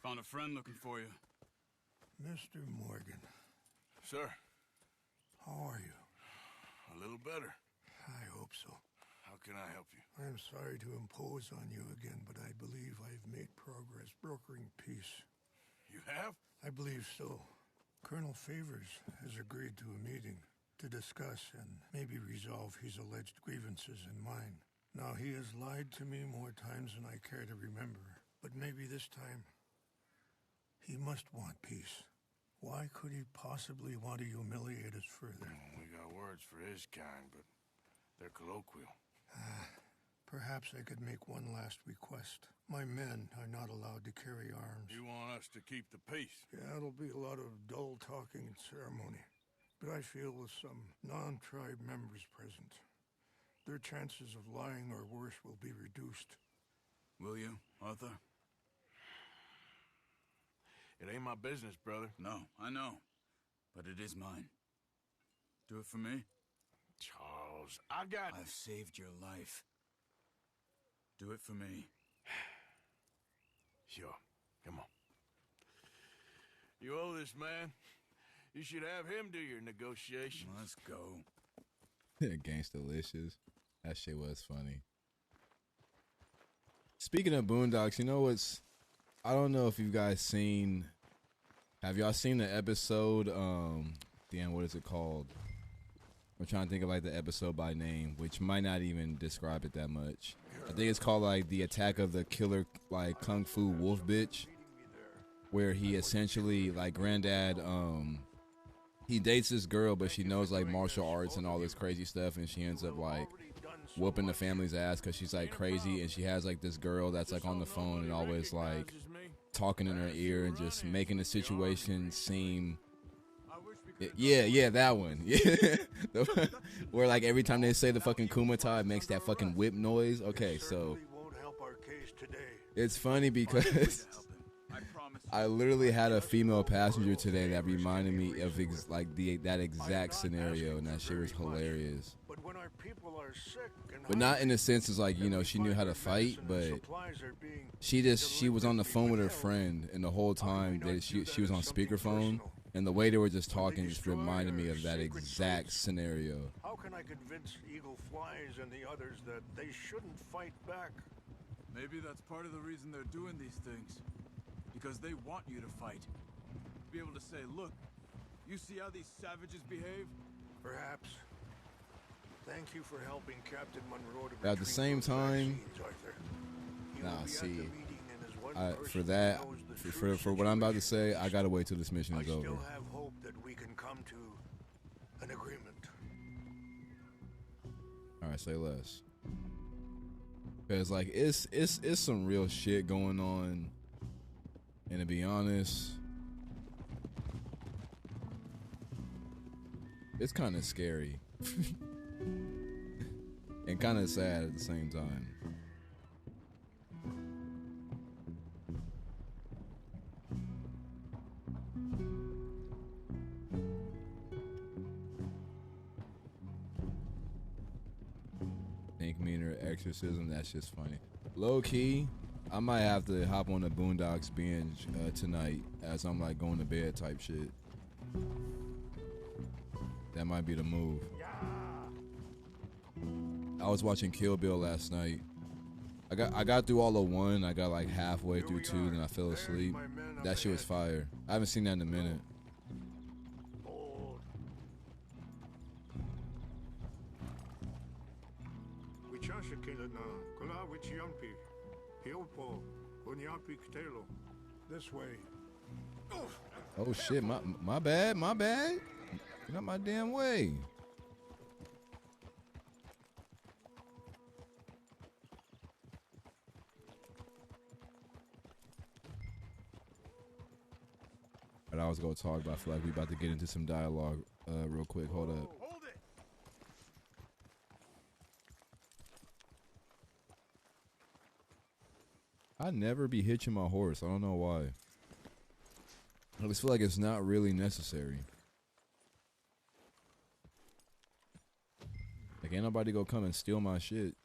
Found a friend looking for you. Mr. Morgan. Sir. How are you? A little better. I hope so. How can I help you? I am sorry to impose on you again, but I believe I've made progress brokering peace. You have? I believe so. Colonel Favors has agreed to a meeting to discuss and maybe resolve his alleged grievances and mine. Now, he has lied to me more times than I care to remember, but maybe this time he must want peace. Why could he possibly want to humiliate us further? We got words for his kind, but they're colloquial. Perhaps I could make one last request. My men are not allowed to carry arms. You want us to keep the peace? Yeah, it'll be a lot of dull talking and ceremony. But I feel with some non-tribe members present, their chances of lying or worse will be reduced. Will you, Arthur? It ain't my business, brother. No, I know. But it is mine. Do it for me? Charles, I got... I've saved your life. Do it for me. Sure. Come on. You owe this man. You should have him do your negotiations. Let's go. Gangstalicious. That shit was funny. Speaking of Boondocks, you know what's... I don't know if you guys seen... Have y'all seen the episode... damn, what is it called? I'm trying to think of like the episode by name, which might not even describe it that much. I think it's called like the Attack of the Killer like Kung Fu Wolf Bitch, where he essentially like granddad he dates this girl, but she knows like martial arts and all this crazy stuff, and she ends up like whooping the family's ass because she's like crazy, and she has like this girl that's like on the phone and always like talking in her ear and just making the situation seem... Yeah, that one. Yeah, where like every time they say the fucking Kumata, it makes that fucking whip noise. Okay, so it's funny because I literally had a female passenger today that reminded me of that exact scenario, and that shit was hilarious. But not in the sense as like, you know, she knew how to fight, but she was on the phone with her friend, and the whole time that she was on speakerphone. And the way they were just talking just reminded me of that exact scenario. How can I convince Eagle Flies and the others that they shouldn't fight back? Maybe that's part of the reason they're doing these things. Because they want you to fight. Be able to say, look, you see how these savages behave? Perhaps. Thank you for helping Captain Monroe to At the same time, nah, see, for that, for what I'm about to say, I gotta wait till this mission is over. I still have hope that we can come to an agreement. All right, say less. Cause like it's some real shit going on, and to be honest, it's kind of scary and kind of sad at the same time. Ink meter exorcism, that's just funny. Low key, I might have to hop on the Boondocks binge tonight as I'm like going to bed type shit. That might be the move. I was watching Kill Bill last night. I got through all of 1. I got like halfway through 2, then I fell asleep. That shit was fire. I haven't seen that in a minute. This way. Oh shit, my bad. Get out my damn way. But I was gonna talk, but I feel like we about to get into some dialogue real quick. Hold up. Hold it! I never be hitching my horse. I don't know why. I just feel like it's not really necessary. Like, ain't nobody gonna come and steal my shit.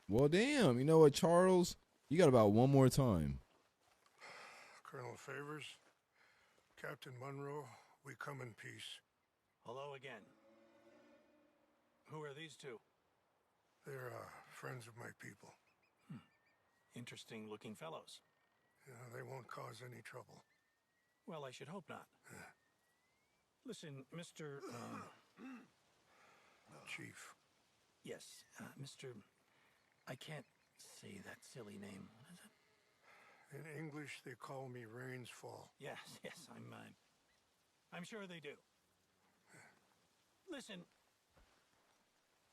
Well, damn. You know what, Charles? You got about one more time. Colonel Favors, Captain Monroe, we come in peace. Hello again. Who are these two? They're friends of my people. Interesting looking fellows. Yeah, they won't cause any trouble. Well, I should hope not. Listen, Mr. Chief. Yes, Mr. I can't say that silly name. What is it? In English, they call me Rains Fall. Yes, I'm sure they do. Listen,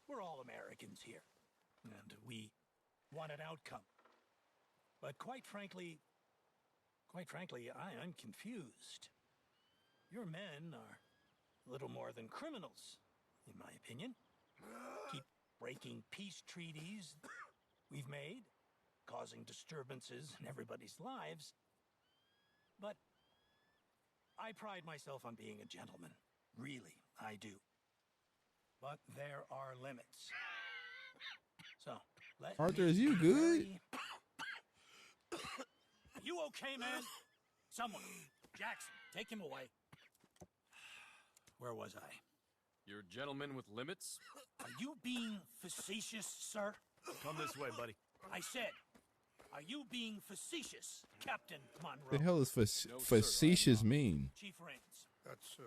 we're all Americans here, and we want an outcome. But quite frankly, I'm confused. Your men are little more than criminals, in my opinion. Keep breaking peace treaties we've made, causing disturbances in everybody's lives. But I pride myself on being a gentleman. Really, I do. But there are limits. So, Arthur, is you good? Are you okay, man? Someone. Jackson, take him away. Where was I? You're a gentleman with limits? Are you being facetious, sir? Come this way, buddy. I said, are you being facetious, Captain Monroe? The hell is facetious mean? Chief Rains. That's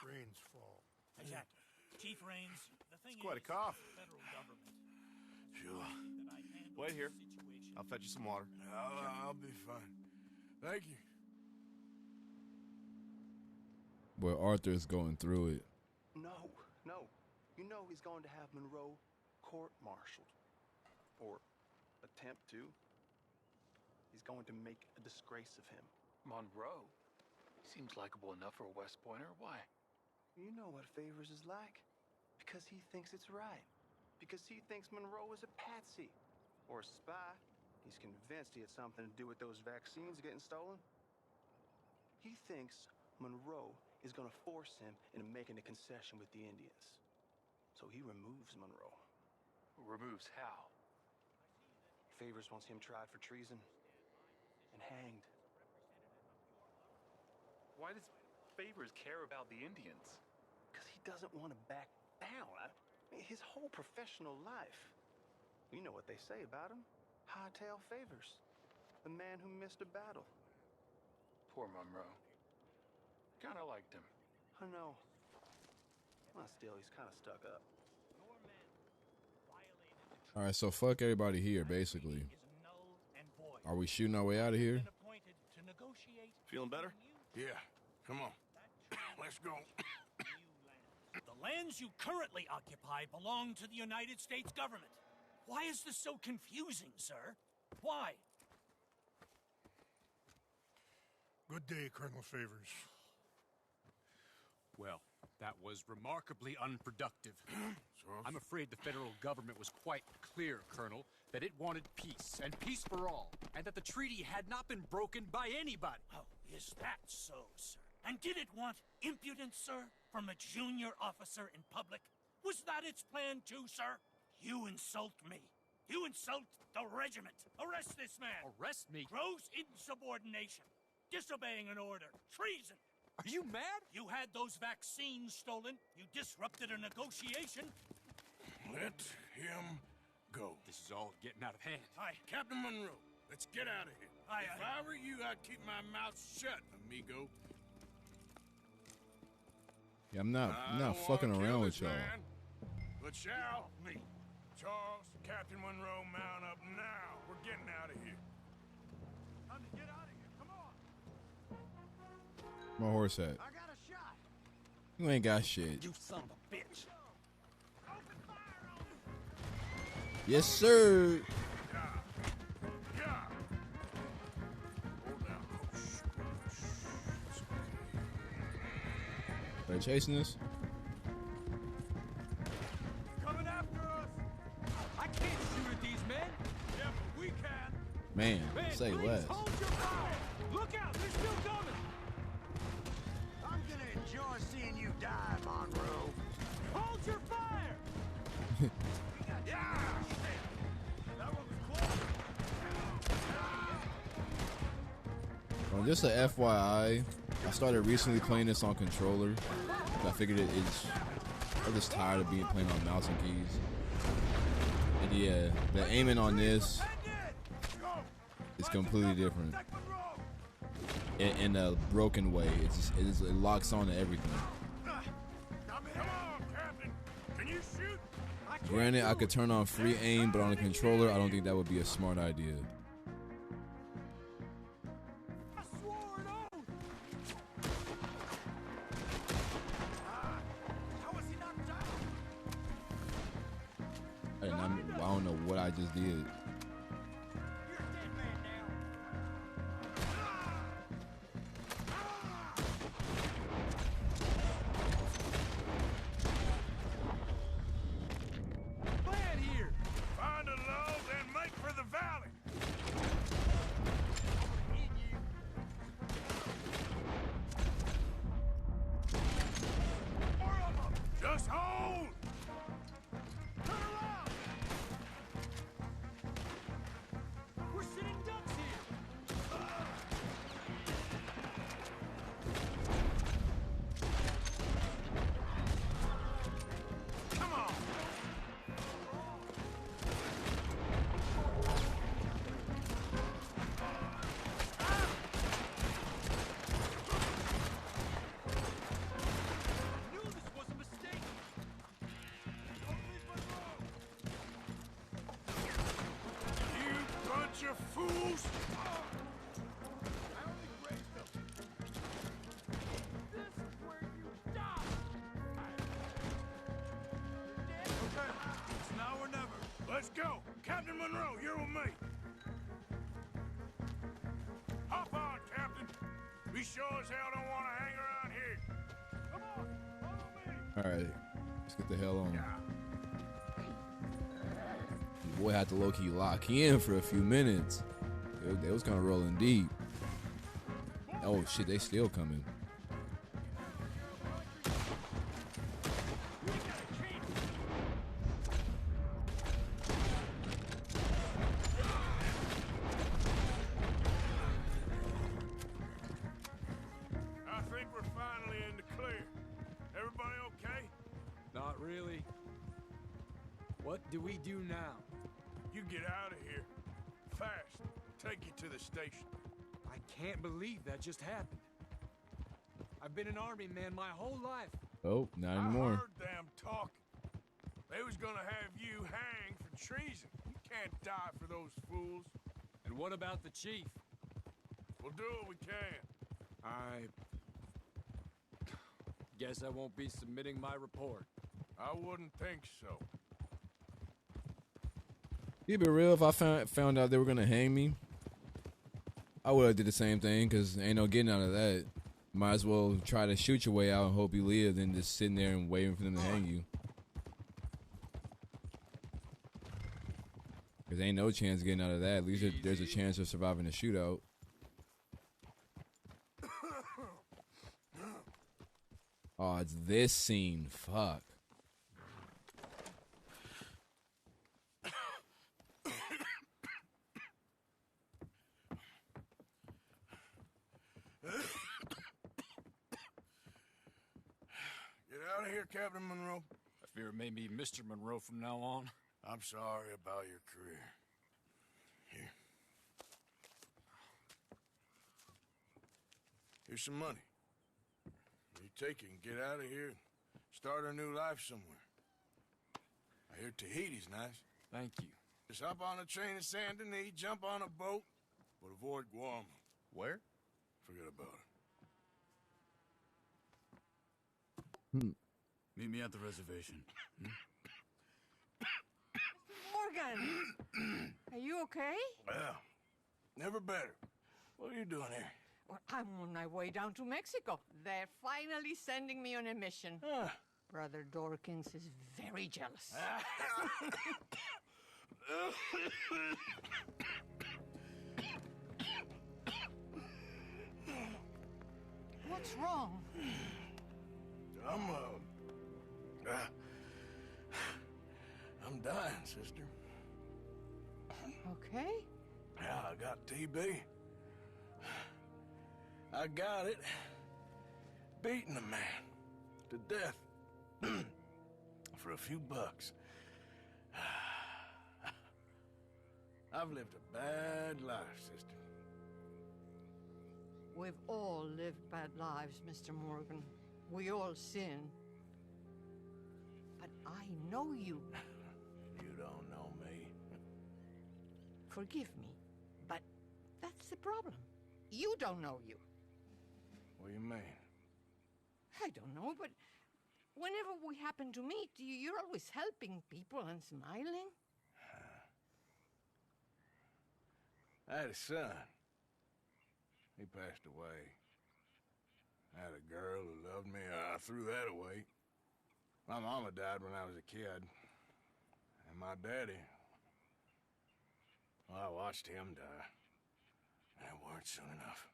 Rains Fall. Exactly. Chief Rains, the thing It's quite a cough. Federal government. Sure. Wait here. I'll fetch you some water. I'll be fine. Thank you. Boy, Arthur's going through it. No. You know he's going to have Monroe court-martialed. Or attempt to. He's going to make a disgrace of him. Monroe? He seems likable enough for a West Pointer. Why? You know what Favors is like. Because he thinks it's right. Because he thinks Monroe is a patsy. Or a spy. He's convinced he had something to do with those vaccines getting stolen. He thinks Monroe is going to force him into making a concession with the Indians. So he removes Monroe. Removes how? Favors wants him tried for treason and hanged. Why does Favors care about the Indians? Because he doesn't want to back down. I mean, his whole professional life. You know what they say about him. Hightail Favors. The man who missed a battle. Poor Monroe. Kinda liked him. I know. Well, still, he's kind of stuck up. All right, so fuck everybody here, basically. Are we shooting our way out of here? Feeling better? Yeah. Come on. Let's go. The lands you currently occupy belong to the United States government. Why is this so confusing, sir? Why? Good day, Colonel Favors. Well, that was remarkably unproductive. I'm afraid the federal government was quite clear, Colonel, that it wanted peace, and peace for all, and that the treaty had not been broken by anybody. Oh, is that so, sir? And did it want impudence, sir, from a junior officer in public? Was that its plan too, sir? You insult me. You insult the regiment. Arrest this man. Arrest me? Gross insubordination. Disobeying an order. Treason. Are you mad? You had those vaccines stolen. You disrupted a negotiation. Let him go. This is all getting out of hand. Aye. Captain Monroe, let's get out of here. Aye, if I were you, I'd keep my mouth shut, amigo. Yeah, I'm not fucking around with y'all. But shall me, Charles, Captain Monroe, mount up now. We're getting out of here. Time to get out of here. Come on. My horse at? I got a shot. You ain't got shit. You son of a bitch. Yes, sir. Are they chasing us? Coming after us. I can't shoot at these men. Yeah, but we can. Man, say please less. Hold your fire. Look out, they're still coming. I'm gonna enjoy seeing you die, Monroe. Hold your fire. Yeah! That one was close. Well, just a FYI, I started recently playing this on controller. I figured I'm just tired of playing on mouse and keys. And yeah, the aiming on this is completely different. In a broken way, it locks on to everything. Granted, I could turn on free aim, but on a controller, I don't think that would be a smart idea. I don't know what I just did. Fools! It's now or never. Let's go! Captain Monroe, you're with me! Hop on, Captain! We sure as hell don't want to hang around here! Come on, follow me! Alright, let's get the hell on. Your boy had to low-key lock in for a few minutes. They was kind of rolling deep. Oh shit, they still coming. I think What do we do now? You get out of here. Fast. Take you to the station. I can't believe that just happened. I've been an army man my whole life. Oh, not I anymore. heard them talking. They was gonna have you hanged for treason. You can't die for those fools. And what about the chief? We'll do what we can. I guess I won't be submitting my report. I wouldn't think so. Keep it real, if I found out they were gonna hang me, I would have did the same thing, because ain't no getting out of that. Might as well try to shoot your way out and hope you live than just sitting there and waiting for them to hang you. Because ain't no chance of getting out of that. At least there's a chance of surviving the shootout. Oh, it's this scene. Fuck. Get out of here, Captain Monroe. I fear it may be Mr. Monroe from now on. I'm sorry about your career. Here. Here's some money. You take it and get out of here and start a new life somewhere. I hear Tahiti's nice. Thank you. Just hop on a train to Saint Denis, jump on a boat, but avoid Guam. Where? Forget about it. Meet me at the reservation. Morgan! Are you okay? Well, never better. What are you doing here? Well, I'm on my way down to Mexico. They're finally sending me on a mission. Brother Dorkins is very jealous. What's wrong? I'm dying, sister. Okay. Yeah, I got TB. I got it. Beating a man to death for a few bucks. I've lived a bad life, sister. We've all lived bad lives, Mr. Morgan. We all sin. But I know you. You don't know me. Forgive me, but that's the problem. You don't know you. What do you mean? I don't know, but whenever we happen to meet, you're always helping people and smiling. I had a son. He passed away. I had a girl who loved me. I threw that away. My mama died when I was a kid. And my daddy, well, I watched him die. And it weren't soon enough.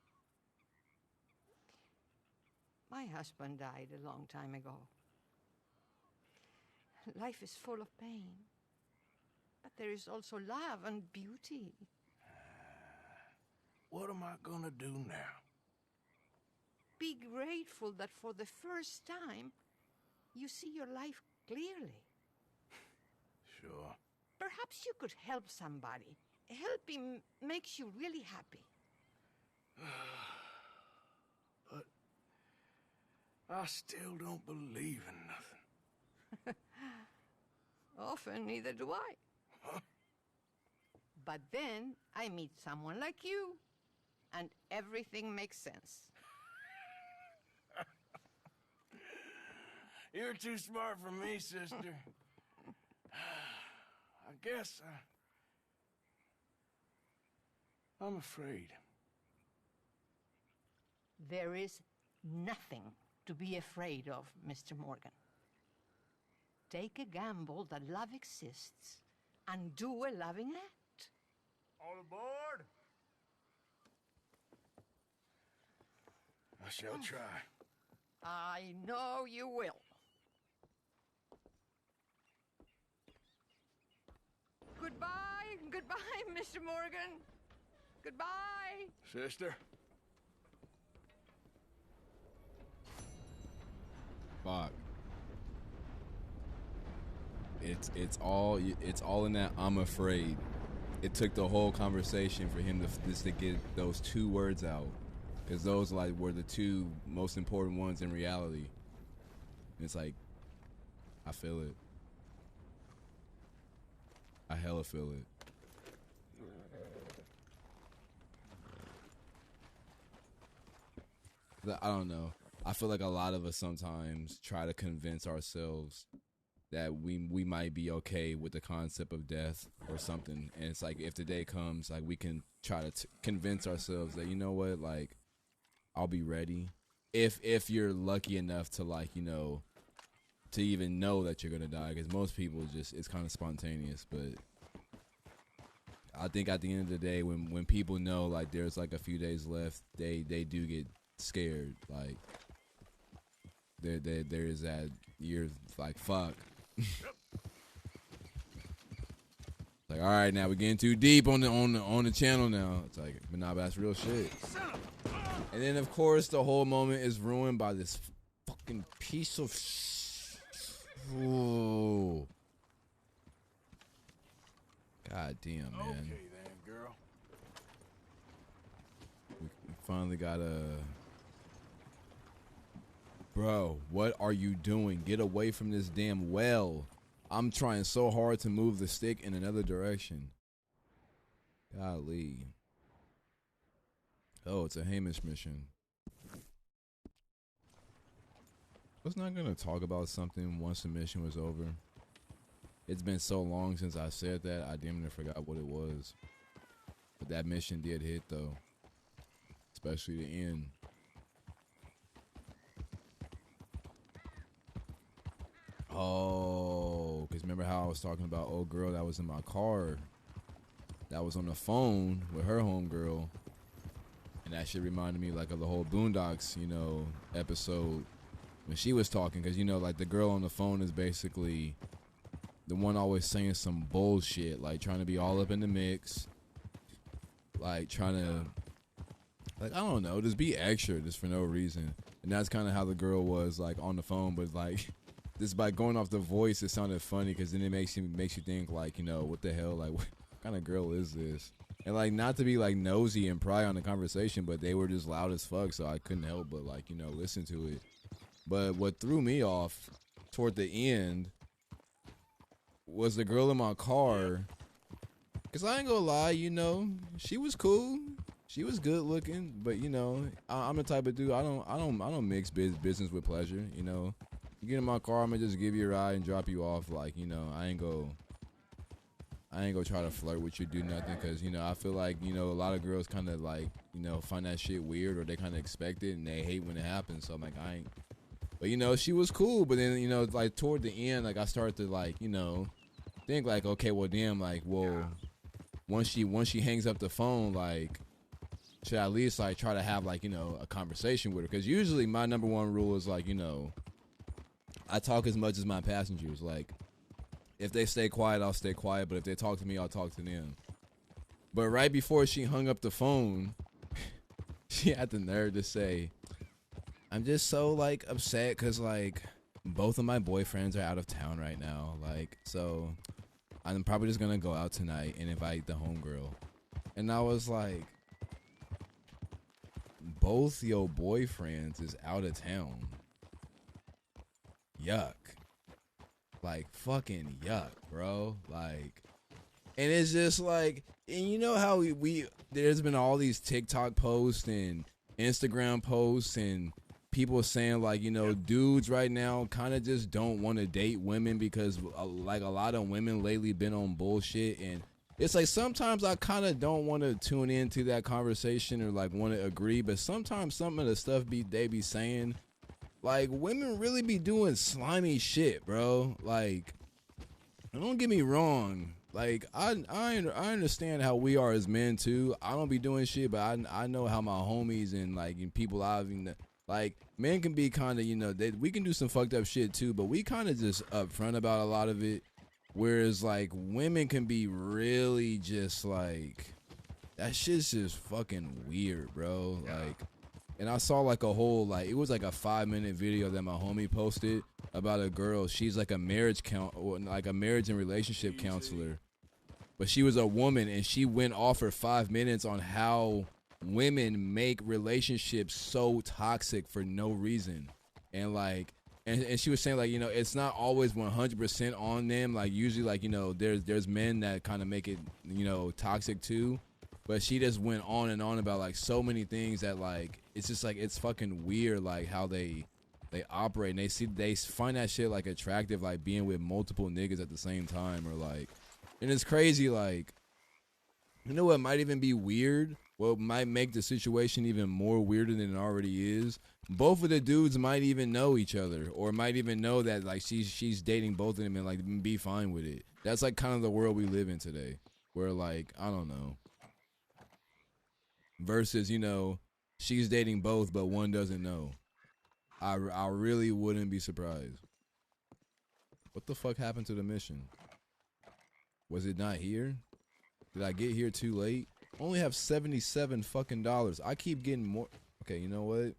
My husband died a long time ago. Life is full of pain. But there is also love and beauty. What am I gonna do now? Be grateful that for the first time, you see your life clearly. Sure. Perhaps you could help somebody. Helping makes you really happy. But I still don't believe in nothing. Often, neither do I. Huh? But then I meet someone like you, and everything makes sense. You're too smart for me, sister. I guess I'm afraid. There is nothing to be afraid of, Mr. Morgan. Take a gamble that love exists and do a loving act. All aboard! I shall try. I know you will. Goodbye, goodbye, Mr. Morgan. Goodbye. Sister? Fuck. it's all in that I'm afraid. It took the whole conversation for him to get those 2 words out, because those like were the 2 most important ones in reality. It's like, I feel it. I hella feel it. I don't know. I feel like a lot of us sometimes try to convince ourselves that we might be okay with the concept of death or something, and it's like if the day comes, like we can try to convince ourselves that, you know what, like I'll be ready if you're lucky enough to, like, you know, to even know that you're gonna die, because most people just, it's kind of spontaneous. But I think at the end of the day, when people know like there's like a few days left, they do get scared. Like there is that, you're like, fuck. Like, all right, now we're getting too deep on the channel now. It's like, but nah, that's real shit. And then of course the whole moment is ruined by this fucking piece of ooh. God damn, man. Okay then, girl. We finally got a... Bro, what are you doing? Get away from this damn well. I'm trying so hard to move the stick in another direction. Golly. Oh, it's a Hamish mission. Was not gonna talk about something once the mission was over. It's been so long since I said that, I damn near forgot what it was. But that mission did hit though. Especially the end. Oh, because remember how I was talking about old girl that was in my car, that was on the phone with her homegirl, and that shit reminded me like of the whole Boondocks, you know, episode when she was talking, because, you know, like the girl on the phone is basically the one always saying some bullshit, like trying to be all up in the mix, like trying to, like, I don't know, just be extra just for no reason. And that's kind of how the girl was, like, on the phone, but like just by going off the voice, it sounded funny, because then it makes you think, like, you know, what the hell, like, what kind of girl is this? And like, not to be like nosy and pry on the conversation, but they were just loud as fuck, so I couldn't help but, like, you know, listen to it. But what threw me off toward the end was the girl in my car, because I ain't gonna lie, you know, she was cool, she was good looking, but, you know, I'm the type of dude, I don't mix business with pleasure, you know. You get in my car, I'm gonna just give you a ride and drop you off. Like, you know, I ain't gonna try to flirt with you, do nothing, because, you know, I feel like, you know, a lot of girls kind of, like, you know, find that shit weird, or they kind of expect it and they hate when it happens. So I'm like, I ain't. But, you know, she was cool. But then, you know, like toward the end, like I started to, like, you know, think like, okay, well, damn, like, well, once she hangs up the phone, like, should I at least like try to have, like, you know, a conversation with her? Because usually my number one rule is, like, you know, I talk as much as my passengers. Like, if they stay quiet, I'll stay quiet. But if they talk to me, I'll talk to them. But right before she hung up the phone, she had the nerve to say, I'm just so, like, upset because, like, both of my boyfriends are out of town right now. Like, so I'm probably just going to go out tonight and invite the homegirl. And I was like, both your boyfriends is out of town. Yuck. Like, fucking yuck, bro. Like, and it's just like, and you know how we there's been all these TikTok posts and Instagram posts and people saying, like, you know, dudes right now kind of just don't want to date women because, like, a lot of women lately been on bullshit. And it's like, sometimes I kind of don't want to tune into that conversation or, like, want to agree, but sometimes some of the stuff they be saying, like, women really be doing slimy shit, bro. Like, don't get me wrong. Like, I understand how we are as men too. I don't be doing shit, but I know how my homies and, like, and people I've, like, men can be kind of, you know, we can do some fucked up shit too, but we kind of just upfront about a lot of it. Whereas, like, women can be really just, like, that shit's just fucking weird, bro. Like, and I saw like a whole like it was like a 5-minute video that my homie posted about a girl. She's like a marriage like a marriage and relationship counselor, but she was a woman, and she went off for 5 minutes on how women make relationships so toxic for no reason, and like. And she was saying, like, you know, it's not always 100% on them. Like, usually, like, you know, there's men that kind of make it, you know, toxic too. But she just went on and on about, like, so many things that, like, it's just, like, it's fucking weird, like, how they operate. And they find that shit, like, attractive, like, being with multiple niggas at the same time. Or, like, and it's crazy, like, you know what might even be weird? What might make the situation even more weirder than it already is? Both of the dudes might even know each other, or might even know that like she's dating both of them and like be fine with it. That's like kind of the world we live in today, where like I don't know. Versus, you know, she's dating both, but one doesn't know. I really wouldn't be surprised. What the fuck happened to the mission? Was it not here? Did I get here too late? Only have $77 fucking dollars. I keep getting more. Okay, you know what?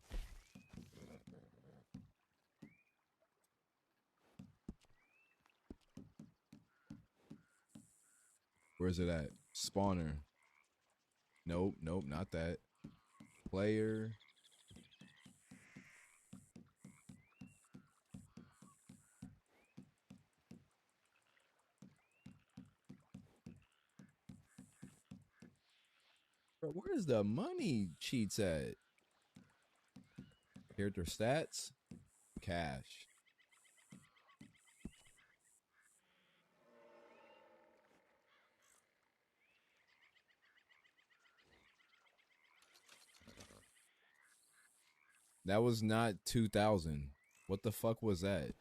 Where's it at? Spawner. Nope, not that. Player. Bro, where's the money cheats at? Character stats. Cash. That was not 2,000. What the fuck was that?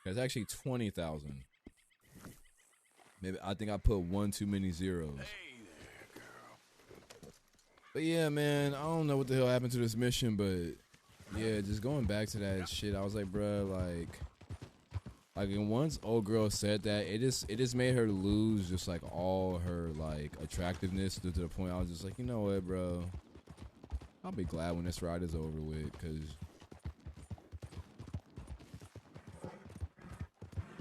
It's actually 20,000. Maybe I think I put one too many zeros. Hey there, girl. But yeah, man, I don't know what the hell happened to this mission, but yeah, just going back to that shit, I was like, bruh, like and once old girl said that, it just made her lose just like all her like attractiveness to the point I was just like, you know what, bro, I'll be glad when this ride is over with, cause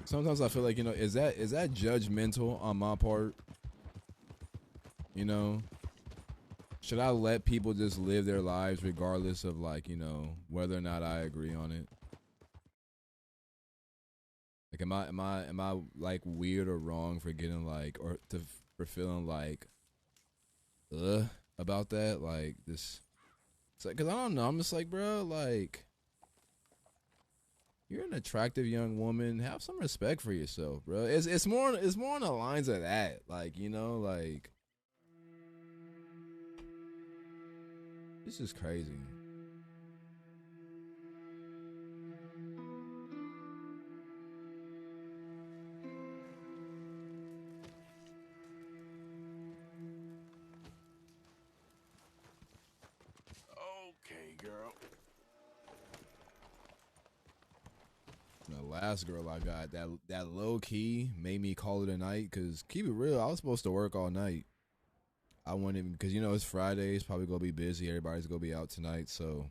sometimes I feel like, you know, is that judgmental on my part? You know, should I let people just live their lives regardless of like, you know, whether or not I agree on it? Like, am I like weird or wrong for getting like, or for feeling like, about that? Like this, it's like, cause I don't know. I'm just like, bro, like, you're an attractive young woman. Have some respect for yourself, bro. It's more on the lines of that. Like, you know, like, this is crazy. Okay, girl. The last girl I got, that low key made me call it a night. Cause keep it real, I was supposed to work all night. I wouldn't even, cause you know it's Friday. It's probably gonna be busy. Everybody's gonna be out tonight, so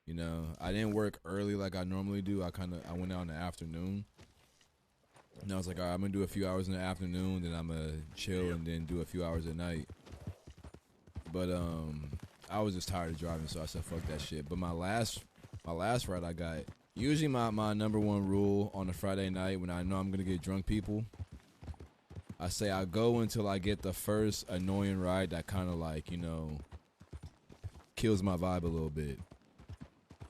you know I didn't work early like I normally do. I went out in the afternoon, and I was like, all right, I'm gonna do a few hours in the afternoon, then I'm gonna chill, and then do a few hours at night. But I was just tired of driving, so I said fuck that shit. But my last ride I got. Usually my number one rule on a Friday night when I know I'm gonna get drunk people, I say I go until I get the first annoying ride that kind of like, you know, kills my vibe a little bit.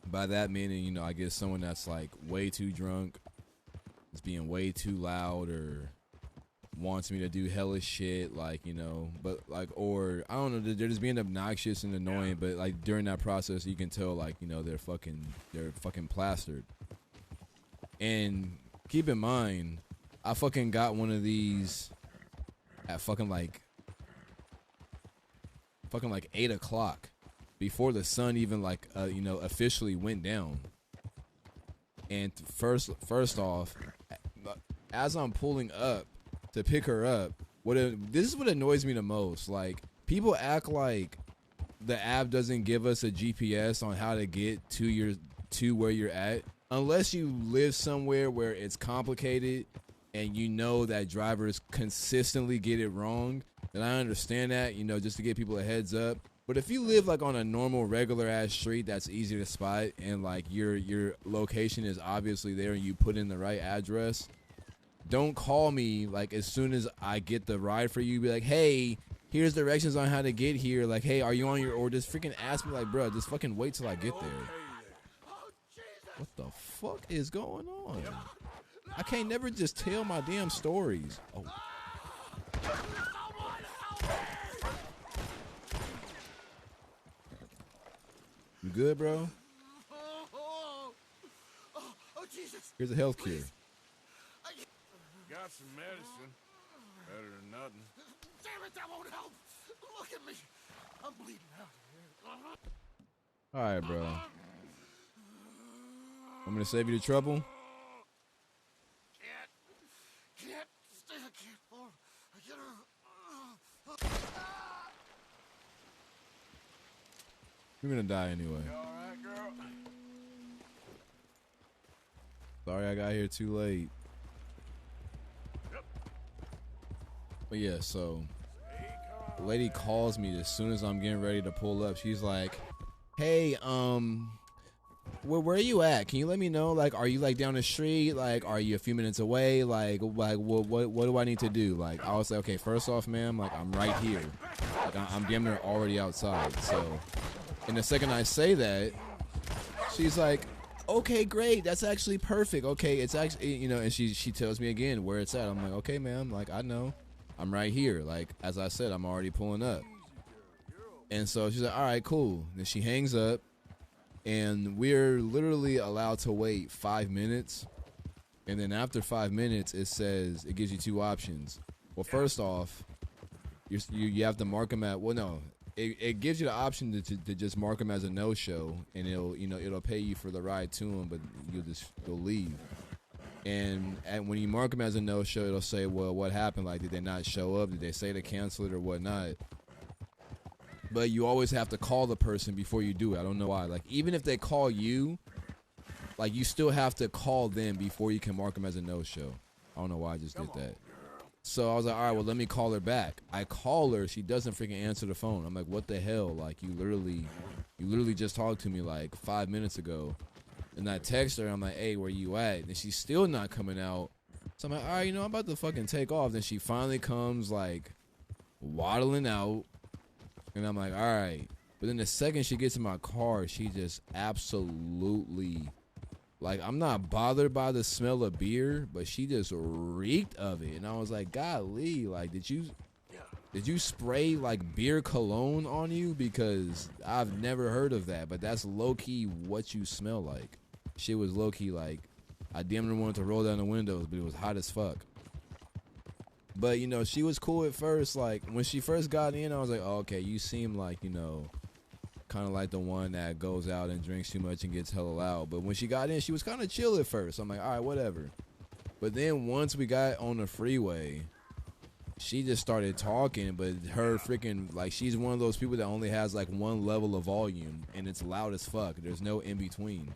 By that meaning, you know, I get someone that's like way too drunk, is being way too loud, or wants me to do hella shit, like, you know, but like, or I don't know, they're just being obnoxious and annoying, but like during that process you can tell, like, you know, they're fucking plastered. And keep in mind, I fucking got one of these at fucking like 8 o'clock before the sun even like you know, officially went down. And first off, as I'm pulling up to pick her up, this is what annoys me the most. Like, people act like the app doesn't give us a GPS on how to get to where you're at, unless you live somewhere where it's complicated and you know that drivers consistently get it wrong. And I understand that, just to give people a heads up. But if you live like on a normal, regular ass street that's easy to spot, and like your location is obviously there, and you put in the right address, don't call me like as soon as I get the ride for you. Be like, hey, here's directions on how to get here. Like, hey, are you on your? Or just freaking ask me like, bro, just fucking wait till I get there. What the fuck is going on? I can't never just tell my damn stories. Oh. You good, bro? Oh, Jesus. Here's a health cure. Got some medicine. Better than nothing. Damn it, that won't help. Look at me. I'm bleeding out. All right, bro. I'm gonna save you the trouble. Can't. Stay. I can't fall. I can't. You're gonna die anyway. You all right, girl? Sorry I got here too late. But yeah, so the lady calls me as soon as I'm getting ready to pull up. She's like, hey, where are you at? Can you let me know? Like, are you like down the street? Like, are you a few minutes away? Like what do I need to do? Like, I was like, okay, first off, ma'am, like I'm right here. Like I'm damn near already outside. So, and the second I say that, she's like, okay, great. That's actually perfect. Okay, it's actually, and she tells me again where it's at. I'm like, okay, ma'am, like I know. I'm right here. Like, as I said, I'm already pulling up. And so she's like, all right, cool. Then she hangs up, and we're literally allowed to wait 5 minutes. And then after 5 minutes, it gives you two options. Well, first off, you have to mark them at, well, no. It gives you the option to just mark them as a no-show, and it'll pay you for the ride to them, but you'll leave. And when you mark them as a no-show, it'll say, well, what happened? Like, did they not show up? Did they say to cancel it or whatnot? But you always have to call the person before you do it. I don't know why. Like, even if they call you, like, you still have to call them before you can mark them as a no-show. I don't know why I just did that. So I was like, all right, well, let me call her back. I call her. She doesn't freaking answer the phone. I'm like, what the hell? Like, you literally just talked to me like 5 minutes ago. And I text her, I'm like, hey, where you at? And she's still not coming out. So I'm like, all right, I'm about to fucking take off. Then she finally comes, like, waddling out. And I'm like, all right. But then the second she gets in my car, she just absolutely, like, I'm not bothered by the smell of beer, but she just reeked of it. And I was like, golly, like, did you spray like beer cologne on you? Because I've never heard of that, but that's low-key what you smell like. Shit was low-key like, I damn near wanted to roll down the windows, but it was hot as fuck. But, she was cool at first. Like, when she first got in, I was like, oh, okay, you seem like, kind of like the one that goes out and drinks too much and gets hella loud. But when she got in, she was kind of chill at first. I'm like, all right, whatever. But then once we got on the freeway, she just started talking, but her freaking, like, she's one of those people that only has, like, one level of volume, and it's loud as fuck. There's no in-between.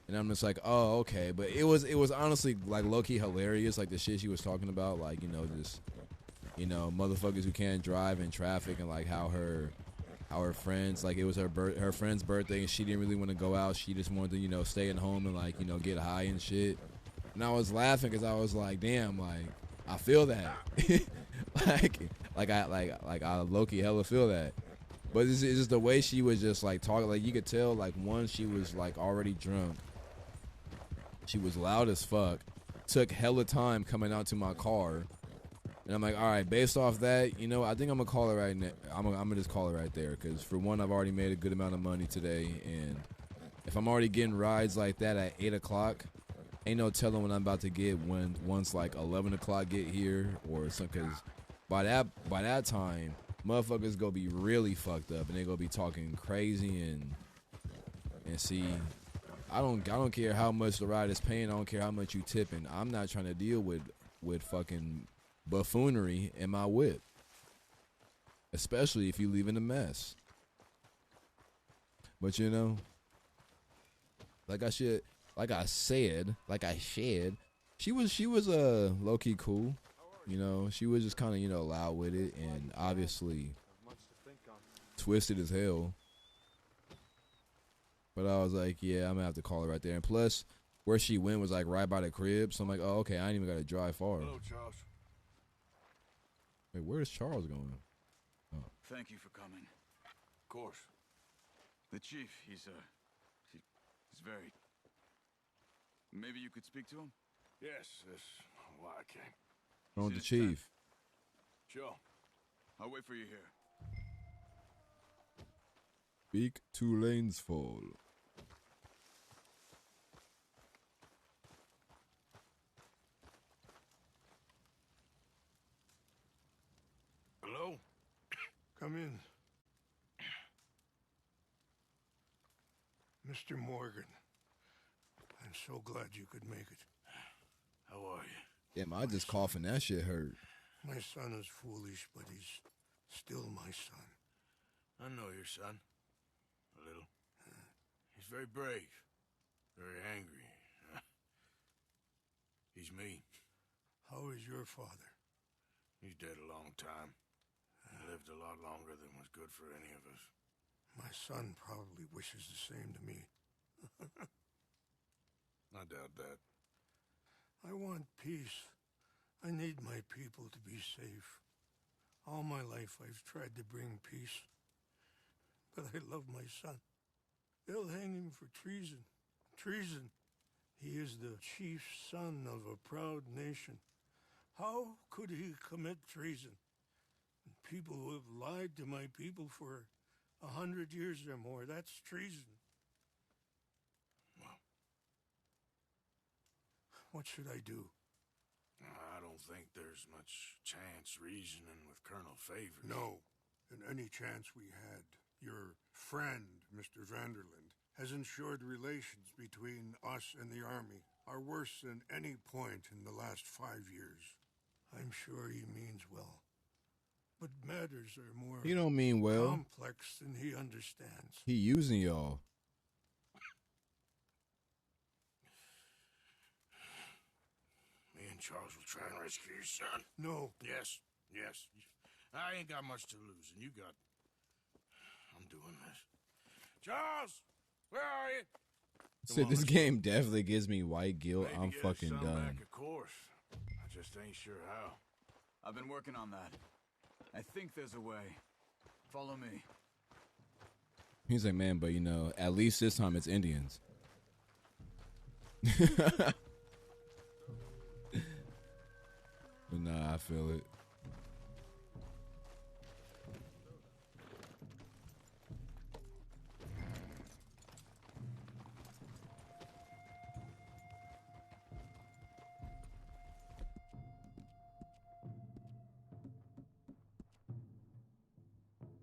And I'm just like, oh, okay. But it was honestly, like, low-key hilarious, like, the shit she was talking about, like, just, motherfuckers who can't drive in traffic, and, like, how her friends, like, it was her friend's birthday, and she didn't really want to go out. She just wanted to, stay at home and, like, get high and shit. And I was laughing because I was like, damn, like, I feel that. I low-key hella feel that. But it's just the way she was just, like, talking. Like, you could tell, like, one, she was, like, already drunk. She was loud as fuck. Took hella time coming out to my car. And I'm like, all right, based off that, I think I'm going to call her right now. I'm going to just call her right there. Because, for one, I've already made a good amount of money today. And if I'm already getting rides like that at 8 o'clock, ain't no telling what I'm about to get once, like, 11 o'clock get here or something. Because by that time, motherfuckers gonna be really fucked up. And they gonna be talking crazy and see. I don't care how much the ride is paying. I don't care how much you tipping. I'm not trying to deal with fucking buffoonery in my whip, especially if you leaving a mess. But you know, like I said, she was low key cool. You know, she was just kind of, you know, loud with it, and obviously twisted as hell. But I was like, yeah, I'm gonna have to call her right there. And plus, where she went was like right by the crib, so I'm like, oh, okay, I ain't even gotta drive far. Hello, Charles. Wait, where's Charles going? Oh. Thank you for coming. Of course. The chief, he's very... Maybe you could speak to him? Yes, that's why I came. On the chief. Sure. I'll wait for you here. Speak to lanes fall. Hello? Come in. Mr. Morgan, I'm so glad you could make it. How are you? Damn, I just coughing. That shit hurt. My son is foolish, but he's still my son. I know your son. A little. He's very brave. Very angry. He's mean. How is your father? He's dead a long time. He lived a lot longer than was good for any of us. My son probably wishes the same to me. I doubt that. I want peace. I need my people to be safe. All my life I've tried to bring peace. But I love my son. They'll hang him for treason. Treason. He is the chief son of a proud nation. How could he commit treason? People who have lied to my people for 100 years or more, that's treason. Well, what should I do? I don't think there's much chance reasoning with Colonel Favors. No. In any chance we had, your friend, Mr. Vanderland, has ensured relations between us and the Army are worse than any point in the last 5 years. I'm sure he means well. But matters are more He don't mean well. complex than he understands. He using y'all. Me and Charles will try and rescue your son. No. Yes, yes. I ain't got much to lose, and you got... I'm doing this. Charles! Where are you? So this game definitely gives me white guilt. I'm fucking done. Back, of course. I just ain't sure how. I've been working on that. I think there's a way. Follow me. He's like, man, but you know, at least this time it's Indians. But nah, I feel it.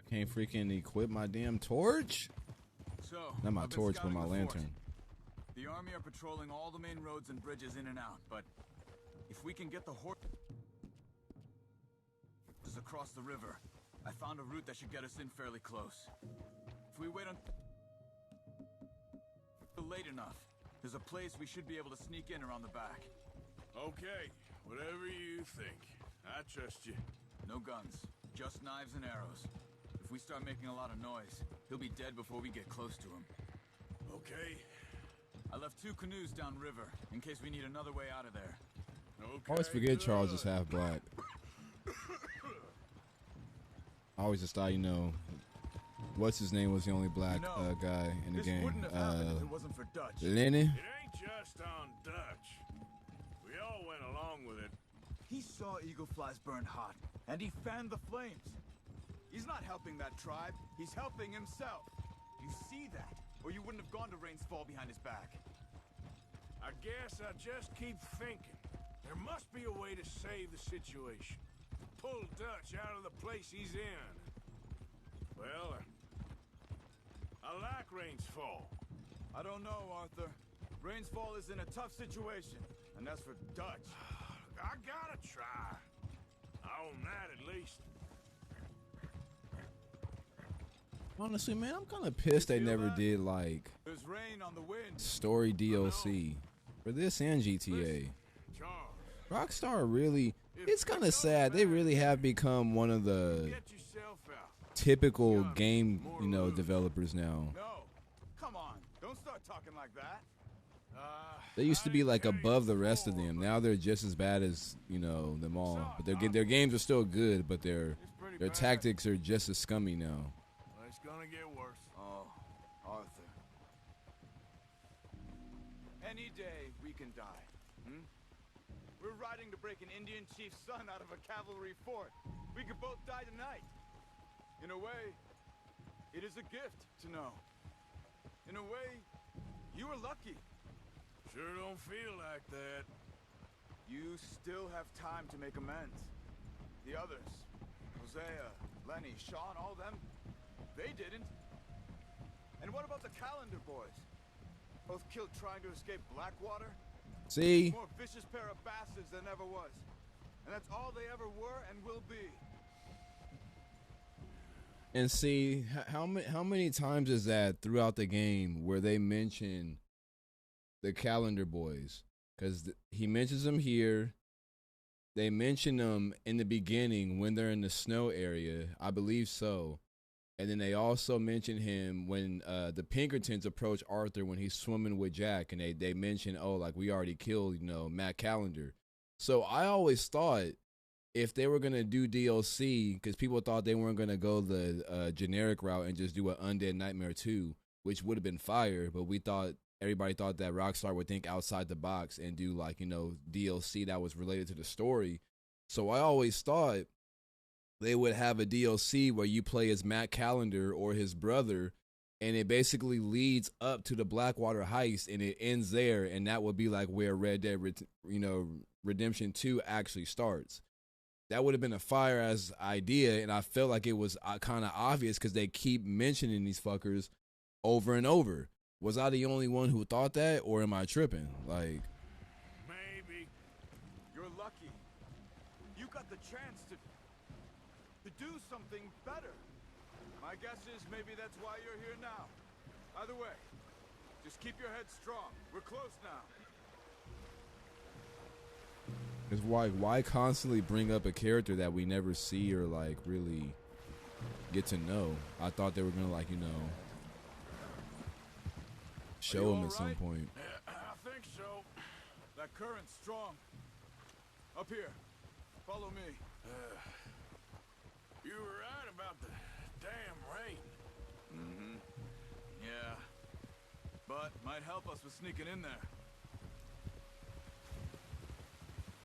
Can't freaking equip my damn torch? So, Not my I've been torch, but scouting my the fort. lantern. The army are patrolling all the main roads and bridges in and out, but if we can get the horses across the river, I found a route that should get us in fairly close. If we wait until late enough, there's a place we should be able to sneak in around the back. Okay, whatever you think. I trust you. No guns, just knives and arrows. If we start making a lot of noise, he'll be dead before we get close to him. Okay. I left 2 canoes downriver, in case we need another way out of there. Okay. I always forget Charles is half black. I always just thought, you know, what's his name was the only black guy in the this game. Wouldn't have happened if it wasn't for Dutch. Lenny? It ain't just on Dutch. We all went along with it. He saw Eagle Flies burn hot, and he fanned the flames. He's not helping that tribe, he's helping himself. You see that, or you wouldn't have gone to Rain's Fall behind his back. I guess I just keep thinking. There must be a way to save the situation. To pull Dutch out of the place he's in. Well, I like Rain's Fall. I don't know, Arthur. Rainsfall is in a tough situation, and that's for Dutch. I gotta try. I own that at least. Honestly, man, I'm kind of pissed they never did like There's rain on the wind. story DLC for this and GTA. Rockstar really, it's kind of sad. They really have become one of the typical game, developers now. No, come on, don't start talking like that. They used to be like above the rest of them. Now they're just as bad as them all. But their games are still good, but their tactics are just as scummy now. It's gonna get worse. Oh, Arthur. Any day we can die. We're riding to break an Indian chief's son out of a cavalry fort. We could both die tonight. In a way, it is a gift to know. In a way, you were lucky. Sure don't feel like that. You still have time to make amends. The others, Hosea, Lenny, Sean, all them, they didn't. And what about the Calendar boys? Both killed trying to escape Blackwater? See? More vicious pair of bastards than ever was. And that's all they ever were and will be. And see, how many times is that throughout the game where they mention the Calendar boys? Because he mentions them here. They mention them in the beginning when they're in the snow area. I believe so. And then they also mention him when the Pinkertons approach Arthur when he's swimming with Jack. And they mention, we already killed, Matt Calendar. So I always thought if they were going to do DLC, because people thought they weren't going to go the generic route and just do an Undead Nightmare 2, which would have been fire. But everybody thought that Rockstar would think outside the box and do DLC that was related to the story. So I always thought they would have a DLC where you play as Matt Calendar or his brother, and it basically leads up to the Blackwater heist, and it ends there, and that would be like where Red Dead, Redemption 2 actually starts. That would have been a fire-ass idea, and I felt like it was kind of obvious because they keep mentioning these fuckers over and over. Was I the only one who thought that, or am I tripping? Maybe. You're lucky. You got the chance to do something better. My guess is maybe that's why you're here now. Either way, just keep your head strong. We're close now. It's why constantly bring up a character that we never see or really get to know? I thought they were gonna show him at some point. Yeah, I think so. That current's strong. Up here. Follow me. You were right about the damn rain. Yeah. But might help us with sneaking in there.